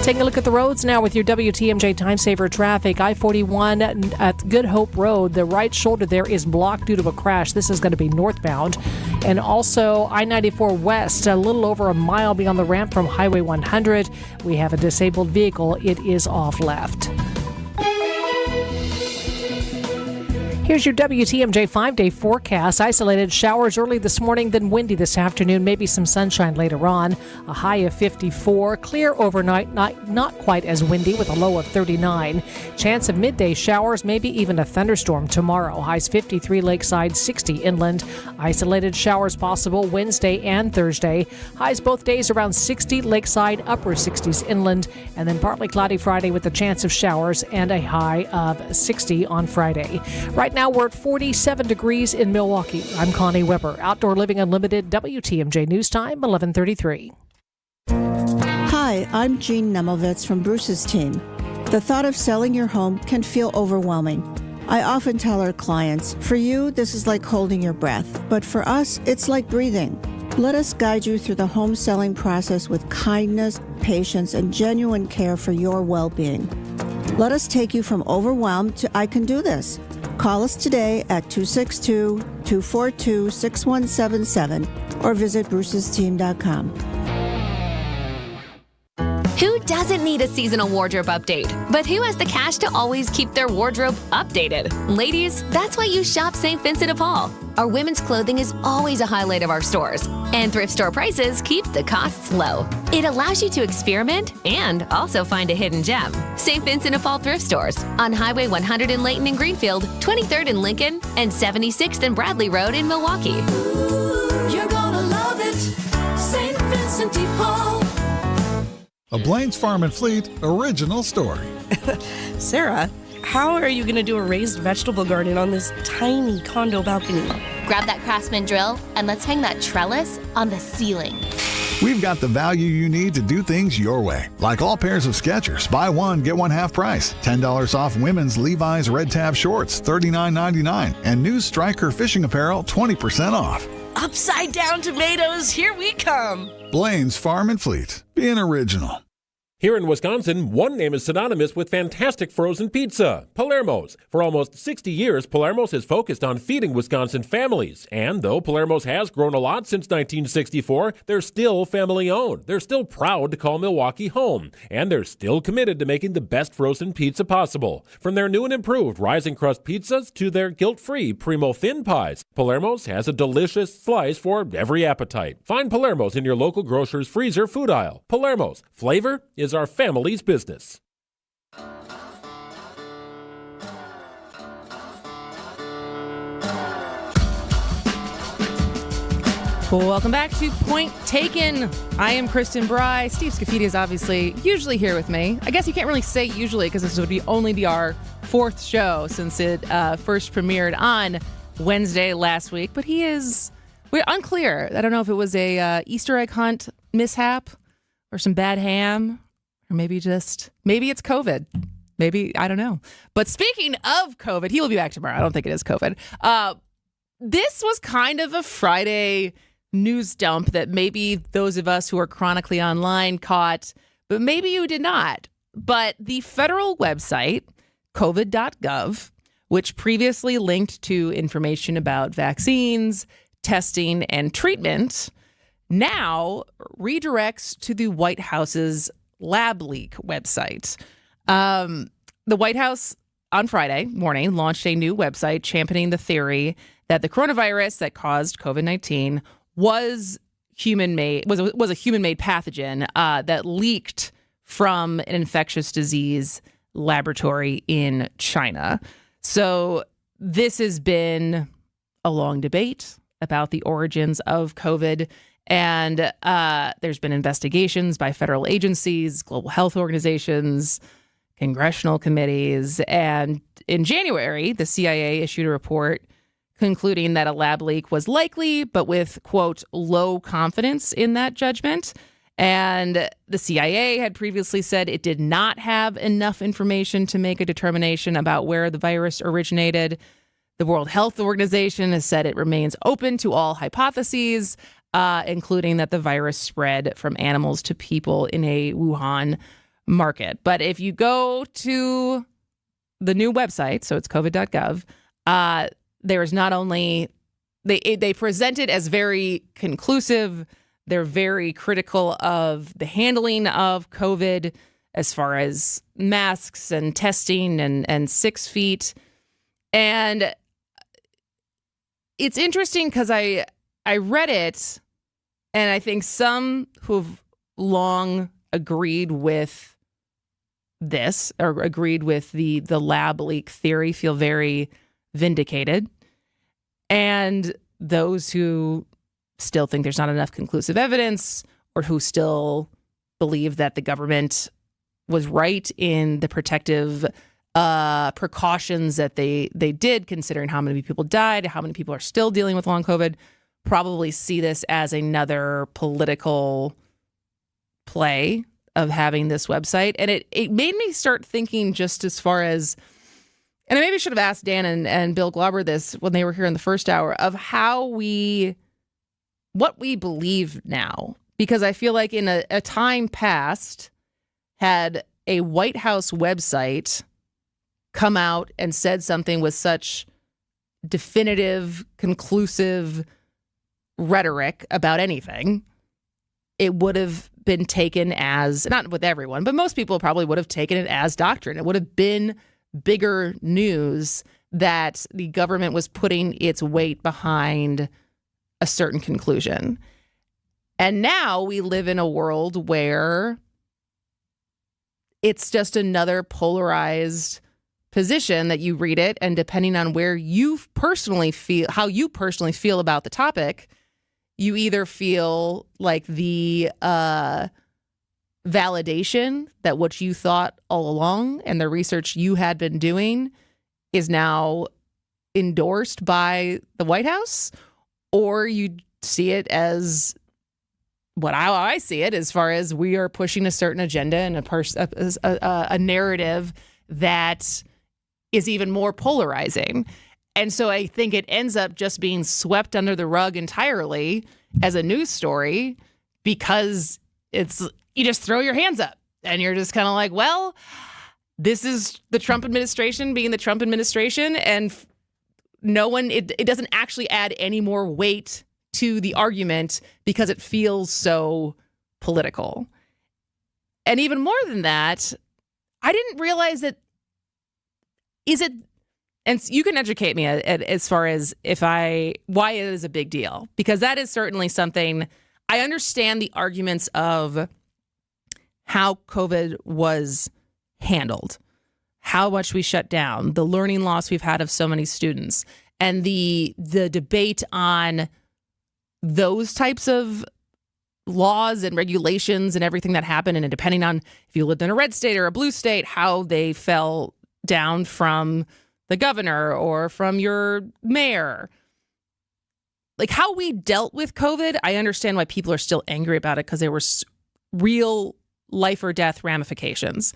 Speaker 1: Taking a look at the roads now with your WTMJ Time Saver traffic. I-41 at Good Hope Road. The right shoulder there is blocked due to a crash. This is going to be northbound. And also I-94 West, a little over a mile beyond the ramp from Highway 100. We have a disabled vehicle. It is off left. Here's your WTMJ 5-day forecast. Isolated showers early this morning, then windy this afternoon. Maybe some sunshine later on. A high of 54. Clear overnight, not quite as windy with a low of 39. Chance of midday showers, maybe even a thunderstorm tomorrow. Highs 53 lakeside, 60 inland. Isolated showers possible Wednesday and Thursday. Highs both days around 60 lakeside, upper 60s inland. And then partly cloudy Friday with a chance of showers and a high of 60 on Friday. Right now we're at 47 degrees in Milwaukee. I'm Connie Weber. Outdoor Living Unlimited, WTMJ News Time, 11:33.
Speaker 8: Hi, I'm Jean Nemovitz from Bruce's team. The thought of selling your home can feel overwhelming. I often tell our clients, for you, this is like holding your breath, but for us, it's like breathing. Let us guide you through the home selling process with kindness, patience, and genuine care for your well-being. Let us take you from overwhelmed to I can do this. Call us today at 262-242-6177 or visit brucesteam.com.
Speaker 26: Who doesn't need a seasonal wardrobe update? But who has the cash to always keep their wardrobe updated? Ladies, that's why you shop St. Vincent de Paul. Our women's clothing is always a highlight of our stores, and thrift store prices keep the costs low. It allows you to experiment and also find a hidden gem. St. Vincent de Paul thrift stores on Highway 100 in Layton and Greenfield, 23rd in Lincoln, and 76th and Bradley Road in Milwaukee.
Speaker 15: Ooh, you're gonna love it, St. Vincent de Paul.
Speaker 12: A Blaine's Farm and Fleet original story.
Speaker 13: Sarah, how are you going to do a raised vegetable garden on this tiny condo balcony?
Speaker 22: Grab that Craftsman drill and let's hang that trellis on the ceiling.
Speaker 12: We've got the value you need to do things your way. Like all pairs of Skechers, buy one, get one half price. $10 off women's Levi's Red Tab shorts, $39.99. And new Stryker fishing apparel, 20% off.
Speaker 13: Upside down tomatoes, here we come.
Speaker 12: Blaine's Farm and Fleet. Being original.
Speaker 23: Here in Wisconsin, one name is synonymous with fantastic frozen pizza, Palermo's. For almost 60 years, Palermo's has focused on feeding Wisconsin families. And though Palermo's has grown a lot since 1964, they're still family-owned. They're still proud to call Milwaukee home. And they're still committed to making the best frozen pizza possible. From their new and improved rising crust pizzas to their guilt-free Primo thin pies, Palermo's has a delicious slice for every appetite. Find Palermo's in your local grocer's freezer food aisle. Palermo's. Flavor is our family's business.
Speaker 9: Welcome back to Point Taken. I am Kristin Brey. Steve Scafidi is obviously usually here with me. I guess you can't really say usually because this would only be our fourth show since it first premiered on Wednesday last week. But we're unclear. I don't know if it was a Easter egg hunt mishap or some bad ham. Or maybe it's COVID. Maybe, I don't know. But speaking of COVID, he will be back tomorrow. I don't think it is COVID. This was kind of a Friday news dump that maybe those of us who are chronically online caught, but maybe you did not. But the federal website COVID.gov, which previously linked to information about vaccines, testing, and treatment, now redirects to the White House's lab leak website. The White House on Friday morning launched a new website championing the theory that the coronavirus that caused COVID-19 was a human-made pathogen that leaked from an infectious disease laboratory in China. So this has been a long debate about the origins of COVID. And there's been investigations by federal agencies, global health organizations, congressional committees. And in January, the CIA issued a report concluding that a lab leak was likely, but with, quote, low confidence in that judgment. And the CIA had previously said it did not have enough information to make a determination about where the virus originated. The World Health Organization has said it remains open to all hypotheses, including that the virus spread from animals to people in a Wuhan market. But if you go to the new website, so it's covid.gov, there is not only, they present it as very conclusive. They're very critical of the handling of COVID as far as masks and testing and 6 feet. And it's interesting because I read it, and I think some who've long agreed with this or agreed with the lab leak theory feel very vindicated. And those who still think there's not enough conclusive evidence, or who still believe that the government was right in the protective precautions that they did, considering how many people died, how many people are still dealing with long COVID, probably see this as another political play of having this website. And it made me start thinking, just as far as, and I maybe should have asked Dan and Bill Glauber this when they were here in the first hour, of what we believe now. Because I feel like in a time past, had a White House website come out and said something with such definitive, conclusive rhetoric about anything, it would have been taken as, not with everyone, but most people probably would have taken it as doctrine. It would have been bigger news that the government was putting its weight behind a certain conclusion. And now we live in a world where it's just another polarized position that you read it, and depending on where you personally feel, how you personally feel about the topic, you either feel like the validation that what you thought all along and the research you had been doing is now endorsed by the White House, or you see it as what I see it, as far as we are pushing a certain agenda and a narrative that is even more polarizing. And so I think it ends up just being swept under the rug entirely as a news story, because you just throw your hands up and you're just kind of like, well, this is the Trump administration being the Trump administration, and no one, it doesn't actually add any more weight to the argument because it feels so political. And even more than that, I didn't realize that, and you can educate me as far as why it is a big deal, because that is certainly something. I understand the arguments of how COVID was handled, how much we shut down, the learning loss we've had of so many students, and the debate on those types of laws and regulations and everything that happened, and depending on if you lived in a red state or a blue state, how they fell down from the governor or from your mayor. Like how we dealt with COVID, I understand why people are still angry about it, because there were real life or death ramifications.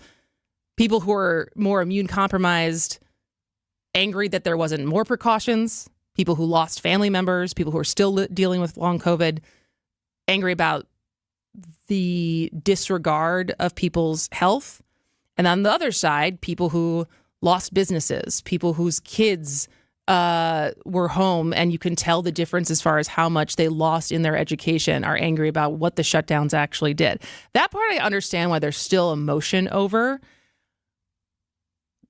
Speaker 9: People who are more immune compromised, angry that there wasn't more precautions. People who lost family members, people who are still dealing with long COVID, angry about the disregard of people's health. And on the other side, people who lost businesses, people whose kids were home, and you can tell the difference as far as how much they lost in their education, are angry about what the shutdowns actually did. That part I understand why there's still emotion over.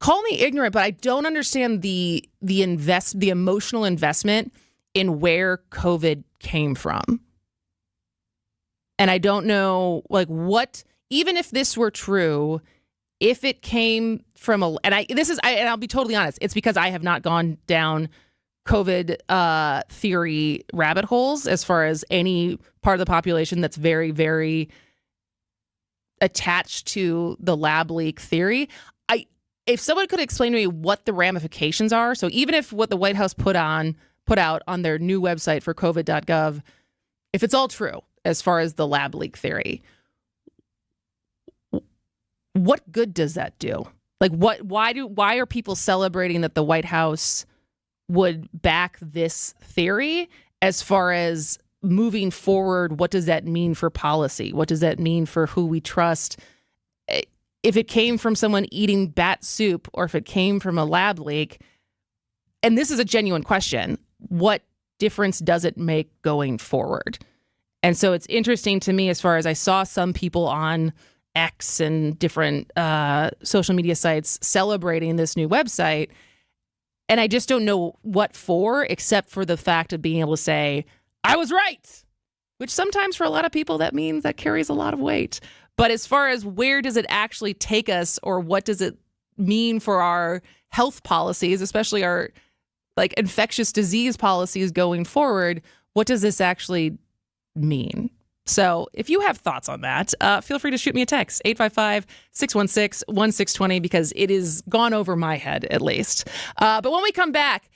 Speaker 9: Call me ignorant, but I don't understand the emotional investment in where COVID came from. And I don't know, like, what, even if this were true, if it came from and I'll be totally honest, it's because I have not gone down COVID theory rabbit holes as far as any part of the population that's very, very attached to the lab leak theory. If someone could explain to me what the ramifications are, so even if what the White House put out on their new website for covid.gov, if it's all true as far as the lab leak theory, what good does that do? Like, why are people celebrating that the White House would back this theory? As far as moving forward, what does that mean for policy? What does that mean for who we trust? If it came from someone eating bat soup, or if it came from a lab leak, and this is a genuine question, what difference does it make going forward? And so it's interesting to me, as far as I saw some people on X and different social media sites celebrating this new website, and I just don't know what for, except for the fact of being able to say, I was right, which sometimes for a lot of people that means that carries a lot of weight. But as far as where does it actually take us, or what does it mean for our health policies, especially our like infectious disease policies going forward, what does this actually mean? So if you have thoughts on that, feel free to shoot me a text, 855-616-1620, because it is gone over my head at least. But when we come back,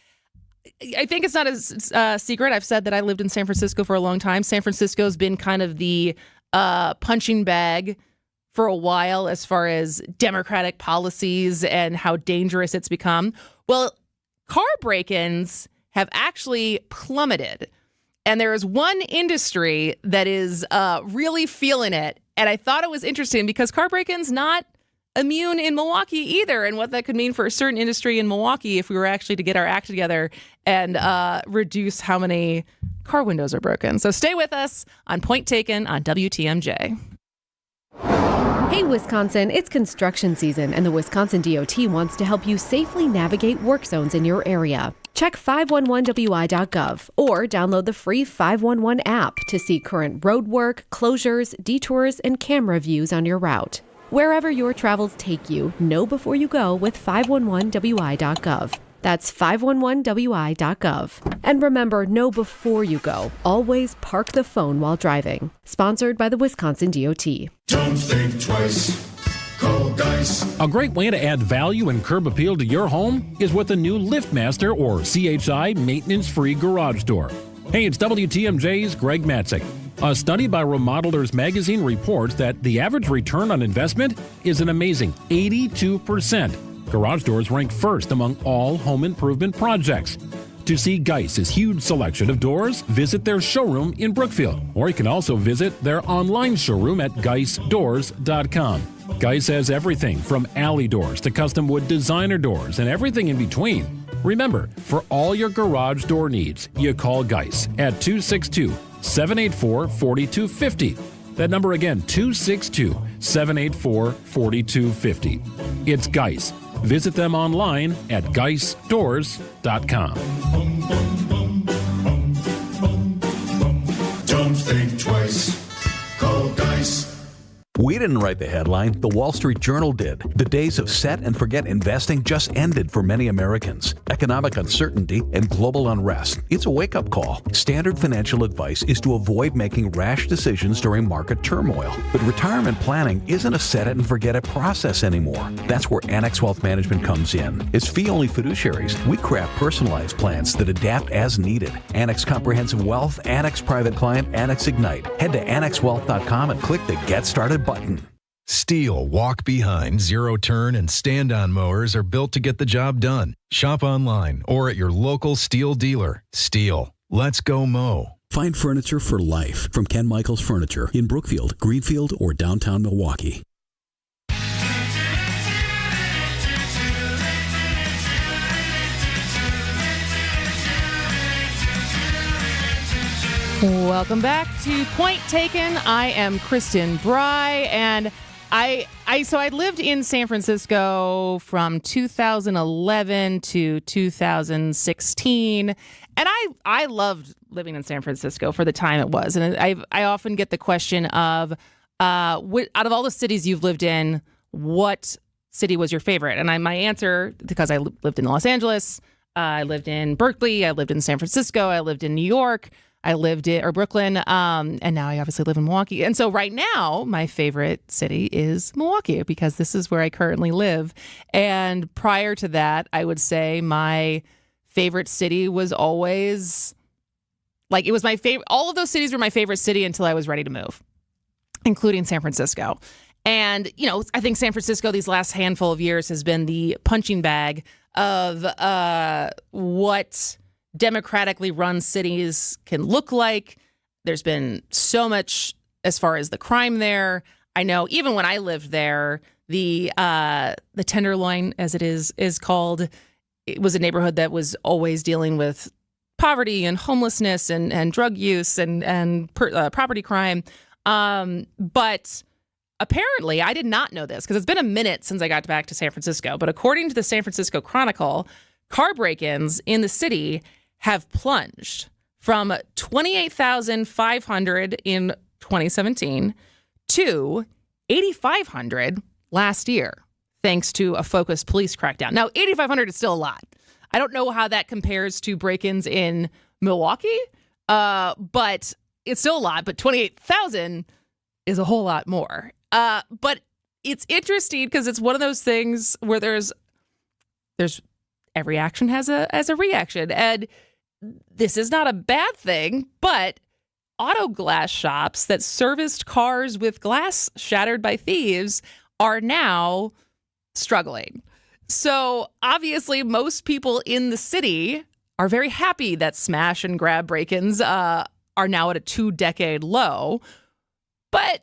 Speaker 9: I think it's not a secret. I've said that I lived in San Francisco for a long time. San Francisco's been kind of the punching bag for a while as far as Democratic policies and how dangerous it's become. Well, car break-ins have actually plummeted. And there is one industry that is really feeling it. And I thought it was interesting because car break-ins not immune in Milwaukee either, and what that could mean for a certain industry in Milwaukee if we were actually to get our act together and reduce how many car windows are broken. So stay with us on Point Taken on WTMJ.
Speaker 3: Hey, Wisconsin, it's construction season, and the Wisconsin DOT wants to help you safely navigate work zones in your area. Check 511wi.gov or download the free 511 app to see current road work, closures, detours, and camera views on your route. Wherever your travels take you, know before you go with 511wi.gov. That's 511wi.gov. And remember, know before you go. Always park the phone while driving. Sponsored by the Wisconsin DOT.
Speaker 10: Don't think twice. Call Dice.
Speaker 23: A great way to add value and curb appeal to your home is with a new LiftMaster or CHI maintenance-free garage door. Hey, it's WTMJ's Greg Matzik. A study by Remodelers Magazine reports that the average return on investment is an amazing 82%. Garage doors rank first among all home improvement projects. To see Geiss's huge selection of doors, visit their showroom in Brookfield, or you can also visit their online showroom at geissdoors.com. Geiss has everything from alley doors to custom wood designer doors and everything in between. Remember, for all your garage door needs, you call Geiss at 262-784-4250. That number again, 262-784-4250. It's Geiss. Visit them online at geissdoors.com.
Speaker 10: Don't think twice. Call Dice.
Speaker 11: We didn't write the headline, the Wall Street Journal did. The days of set and forget investing just ended for many Americans. Economic uncertainty and global unrest. It's a wake-up call. Standard financial advice is to avoid making rash decisions during market turmoil. But retirement planning isn't a set it and forget it process anymore. That's where Annex Wealth Management comes in. As fee-only fiduciaries, we craft personalized plans that adapt as needed. Annex Comprehensive Wealth, Annex Private Client, Annex Ignite. Head to annexwealth.com and click the Get Started button.
Speaker 14: Steel walk behind, zero turn, and stand on mowers are built to get the job done. Shop online or at your local Steel dealer. Steel. Let's go mow.
Speaker 24: Find furniture for life from Ken Michaels Furniture in Brookfield, Greenfield, or downtown Milwaukee.
Speaker 9: Welcome back to Point Taken. I am Kristin Brey, and I lived in San Francisco from 2011 to 2016, and I loved living in San Francisco for the time it was. And I often get the question of, out of all the cities you've lived in, what city was your favorite? And my answer, because I lived in Los Angeles, I lived in Berkeley, I lived in San Francisco, I lived in New York, I lived in Brooklyn, and now I obviously live in Milwaukee. And so right now, my favorite city is Milwaukee because this is where I currently live. And prior to that, I would say my favorite city was always, it was my favorite. All of those cities were my favorite city until I was ready to move, including San Francisco. And, I think San Francisco these last handful of years has been the punching bag of what democratically run cities can look like. There's been so much as far as the crime there. I know even when I lived there, the Tenderloin, as it is called, it was a neighborhood that was always dealing with poverty and homelessness and drug use and property crime. But apparently, I did not know this because it's been a minute since I got back to San Francisco. But according to the San Francisco Chronicle, car break-ins in the city have plunged from 28,500 in 2017 to 8,500 last year, thanks to a focused police crackdown. Now, 8,500 is still a lot. I don't know how that compares to break-ins in Milwaukee, but it's still a lot. But 28,000 is a whole lot more. But it's interesting because it's one of those things where there's every action has a reaction. And this is not a bad thing, but auto glass shops that serviced cars with glass shattered by thieves are now struggling. So obviously, most people in the city are very happy that smash and grab break-ins are now at a 2-decade low. But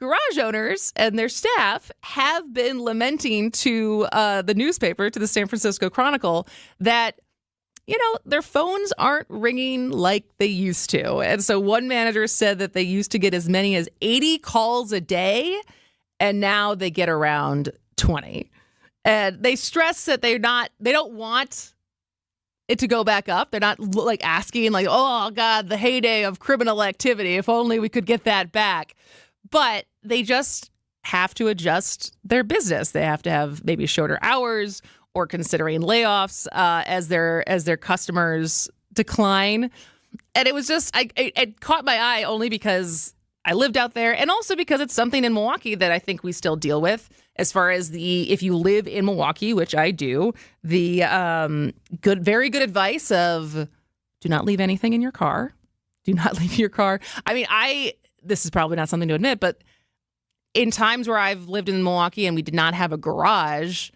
Speaker 9: garage owners and their staff have been lamenting to the newspaper, to the San Francisco Chronicle, that their phones aren't ringing like they used to. And so one manager said that they used to get as many as 80 calls a day, and now they get around 20. And they stress that they don't want it to go back up. They're not asking oh God, the heyday of criminal activity, if only we could get that back. But they just have to adjust their business. They have to have maybe shorter hours or considering layoffs as their customers decline. And it was just, it caught my eye only because I lived out there and also because it's something in Milwaukee that I think we still deal with as far as if you live in Milwaukee, which I do, the very good advice of do not leave anything in your car. Do not leave your car. I mean, this is probably not something to admit, but in times where I've lived in Milwaukee and we did not have a garage,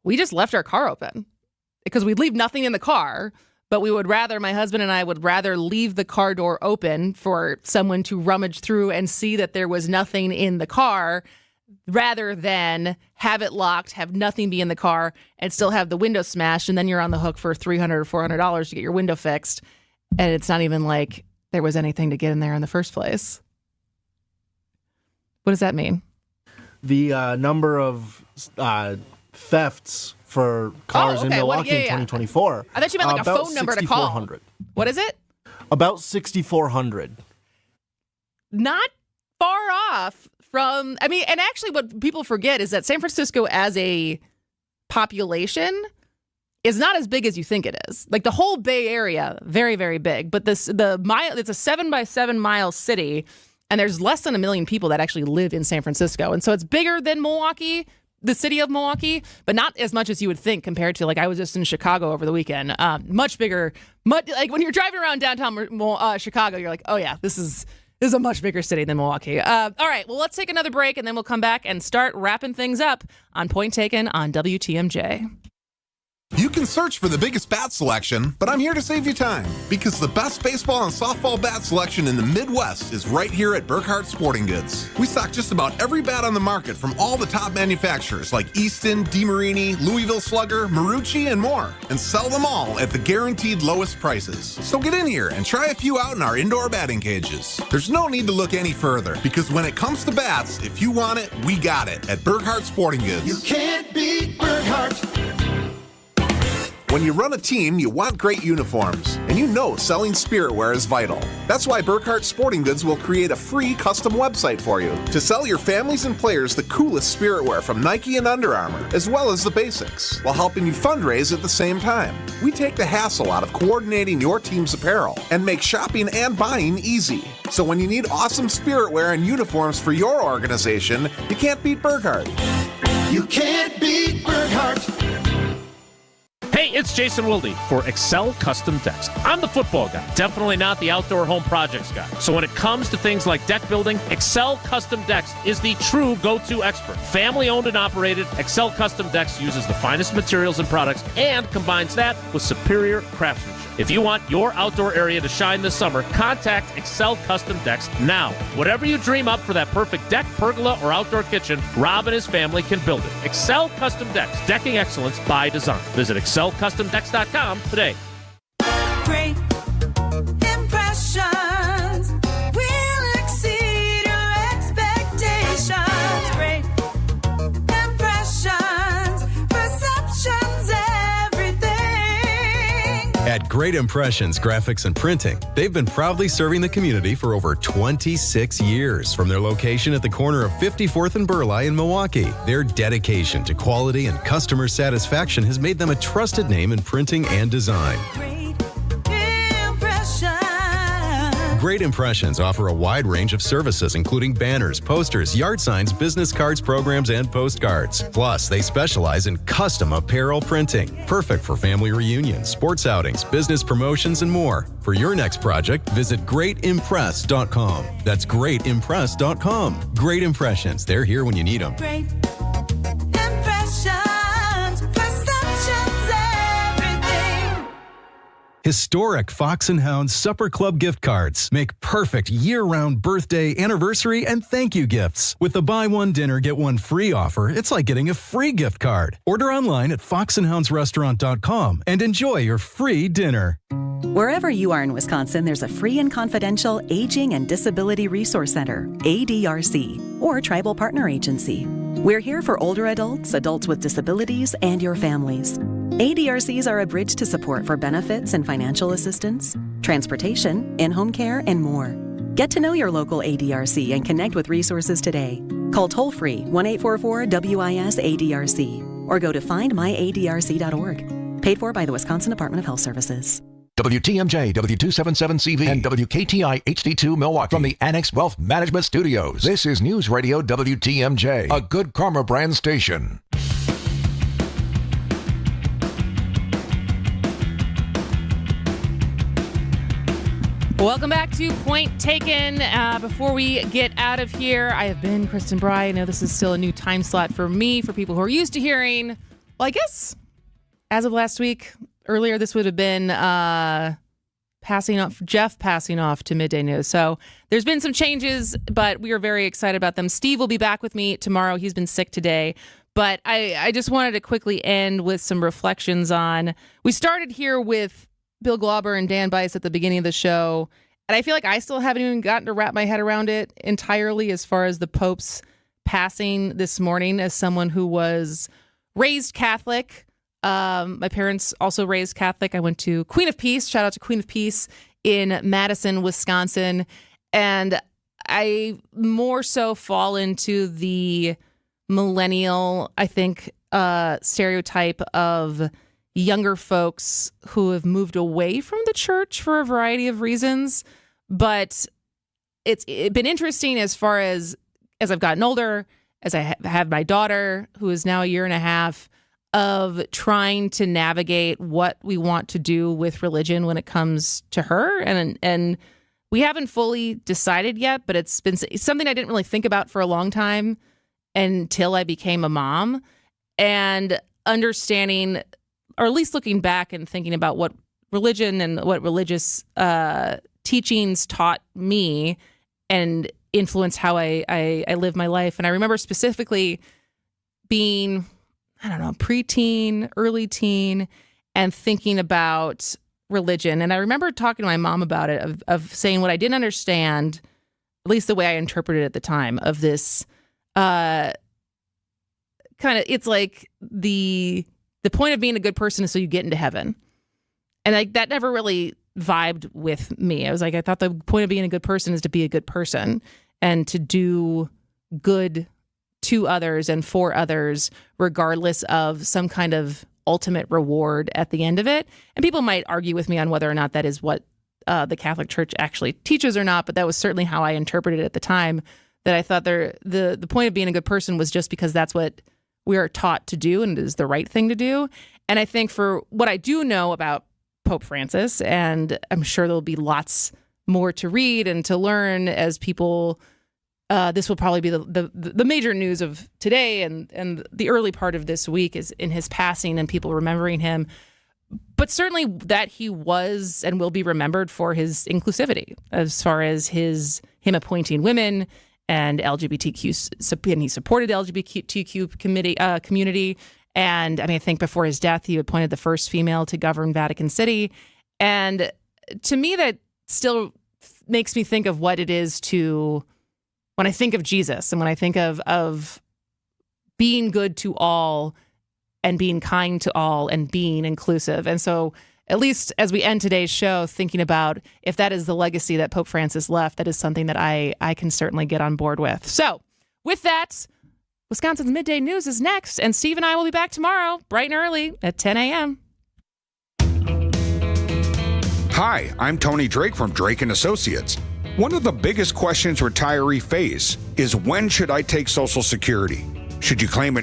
Speaker 9: we just left our car open because we'd leave nothing in the car, but my husband and I would rather leave the car door open for someone to rummage through and see that there was nothing in the car rather than have it locked, have nothing be in the car and still have the window smashed. And then you're on the hook for $300 or $400 to get your window fixed. And it's not even like there was anything to get in there in the first place. What does that mean?
Speaker 2: The number of thefts for cars in Milwaukee in 2024.
Speaker 9: I thought you meant a phone number to call.
Speaker 2: 6,400.
Speaker 9: What is it?
Speaker 2: About 6,400.
Speaker 9: Not far off from, and actually what people forget is that San Francisco as a population is not as big as you think it is. The whole Bay Area, very, very big. But it's a 7-by-7 mile city. And there's less than 1 million people that actually live in San Francisco. And so it's bigger than Milwaukee, the city of Milwaukee, but not as much as you would think compared to, I was just in Chicago over the weekend. Much bigger. When you're driving around downtown Chicago, you're like, oh yeah, this is a much bigger city than Milwaukee. All right, well, let's take another break, and then we'll come back and start wrapping things up on Point Taken on WTMJ.
Speaker 16: You can search for the biggest bat selection, but I'm here to save you time because the best baseball and softball bat selection in the Midwest is right here at Burkhardt Sporting Goods. We stock just about every bat on the market from all the top manufacturers like Easton, DeMarini, Louisville Slugger, Marucci, and more, and sell them all at the guaranteed lowest prices. So get in here and try a few out in our indoor batting cages. There's no need to look any further because when it comes to bats, if you want it, we got it at Burkhardt Sporting Goods.
Speaker 10: You can't beat Burkhardt.
Speaker 16: When you run a team, you want great uniforms, and you know selling spirit wear is vital. That's why Burkhardt Sporting Goods will create a free custom website for you to sell your families and players the coolest spirit wear from Nike and Under Armour, as well as the basics, while helping you fundraise at the same time. We take the hassle out of coordinating your team's apparel and make shopping and buying easy. So when you need awesome spirit wear and uniforms for your organization, you can't beat Burkhardt.
Speaker 10: You can't beat Burkhardt.
Speaker 17: Hey, it's Jason Wilde for Excel Custom Decks. I'm the football guy, definitely not the outdoor home projects guy. So when it comes to things like deck building, Excel Custom Decks is the true go-to expert. Family owned and operated, Excel Custom Decks uses the finest materials and products and combines that with superior craftsmanship. If you want your outdoor area to shine this summer, contact Excel Custom Decks now. Whatever you dream up for that perfect deck, pergola, or outdoor kitchen, Rob and his family can build it. Excel Custom Decks, decking excellence by design. Visit excelcustomdecks.com today.
Speaker 15: Great impressions will exceed your expectations. Great impressions, perceptions, everything.
Speaker 14: At Great Impressions Graphics and Printing, they've been proudly serving the community for over 26 years. From their location at the corner of 54th and Burleigh in Milwaukee, their dedication to quality and customer satisfaction has made them a trusted name in printing and design. Great Impressions offer a wide range of services, including banners, posters, yard signs, business cards, programs, and postcards. Plus, they specialize in custom apparel printing, perfect for family reunions, sports outings, business promotions, and more. For your next project, visit greatimpress.com. That's greatimpress.com. Great Impressions. They're here when you need them.
Speaker 15: Great impressions, perceptions, everything.
Speaker 14: Historic Fox & Hound Supper Club gift cards make perfect year-round birthday, anniversary, and thank you gifts. With the buy one dinner, get one free offer, it's like getting a free gift card. Order online at foxandhoundsrestaurant.com and enjoy your free dinner.
Speaker 18: Wherever you are in Wisconsin, there's a free and confidential Aging and Disability Resource Center, ADRC, or Tribal Partner Agency. We're here for older adults, adults with disabilities, and your families. ADRCs are a bridge to support for benefits and financial assistance, transportation, in-home care, and more. Get to know your local ADRC and connect with resources today. Call toll-free 1-844-WIS-ADRC or go to findmyadrc.org. Paid for by the Wisconsin Department of Health Services.
Speaker 4: WTMJ, W277CV, and WKTI HD2 Milwaukee from the Annex Wealth Management Studios. This is News Radio WTMJ, a Good Karma brand station.
Speaker 9: Welcome back to Point Taken. Before we get out of here, I have been Kristin Brey. I know this is still a new time slot for me, for people who are used to hearing, well, I guess as of last week, earlier this would have been Jeff passing off to Midday News. So there's been some changes, but we are very excited about them. Steve will be back with me tomorrow. He's been sick today. But I just wanted to quickly end with some reflections on, we started here with Bill Glauber and Dan Bice at the beginning of the show, and I feel like I still haven't even gotten to wrap my head around it entirely as far as the Pope's passing this morning. As someone who was raised Catholic, my parents also raised Catholic. I went to Queen of Peace, shout out to Queen of Peace in Madison, Wisconsin, and I more so fall into the millennial, I think, stereotype of younger folks who have moved away from the church for a variety of reasons. But it's been interesting as far as I've gotten older, as I have my daughter, who is now a year and a half, of trying to navigate what we want to do with religion when it comes to her. And we haven't fully decided yet, but it's something I didn't really think about for a long time until I became a mom. And understanding or at least looking back and thinking about what religion and what religious teachings taught me and influenced how I live my life. And I remember specifically being, preteen, early teen, and thinking about religion. And I remember talking to my mom about it, of saying what I didn't understand, at least the way I interpreted it at the time, of this kind of, it's like the point of being a good person is so you get into heaven. And like that never really vibed with me. I thought the point of being a good person is to be a good person and to do good to others and for others, regardless of some kind of ultimate reward at the end of it. And people might argue with me on whether or not that is what the Catholic Church actually teaches or not, but that was certainly how I interpreted it at the time, that I thought the point of being a good person was just because that's what we are taught to do and it is the right thing to do. And I think for what I do know about Pope Francis, and I'm sure there'll be lots more to read and to learn as people, this will probably be the major news of today and the early part of this week is in his passing and people remembering him. But certainly that he was and will be remembered for his inclusivity as far as him appointing women and LGBTQ, and he supported the LGBTQ community. And I think before his death, he appointed the first female to govern Vatican City. And to me, that still makes me think of what it is when I think of Jesus and when I think of being good to all and being kind to all and being inclusive. And so at least as we end today's show, thinking about if that is the legacy that Pope Francis left, that is something that I can certainly get on board with. So with that, Wisconsin's Midday News is next, and Steve and I will be back tomorrow, bright and early at 10 a.m.
Speaker 5: Hi, I'm Tony Drake from Drake & Associates. One of the biggest questions retirees face is when should I take Social Security? Should you claim it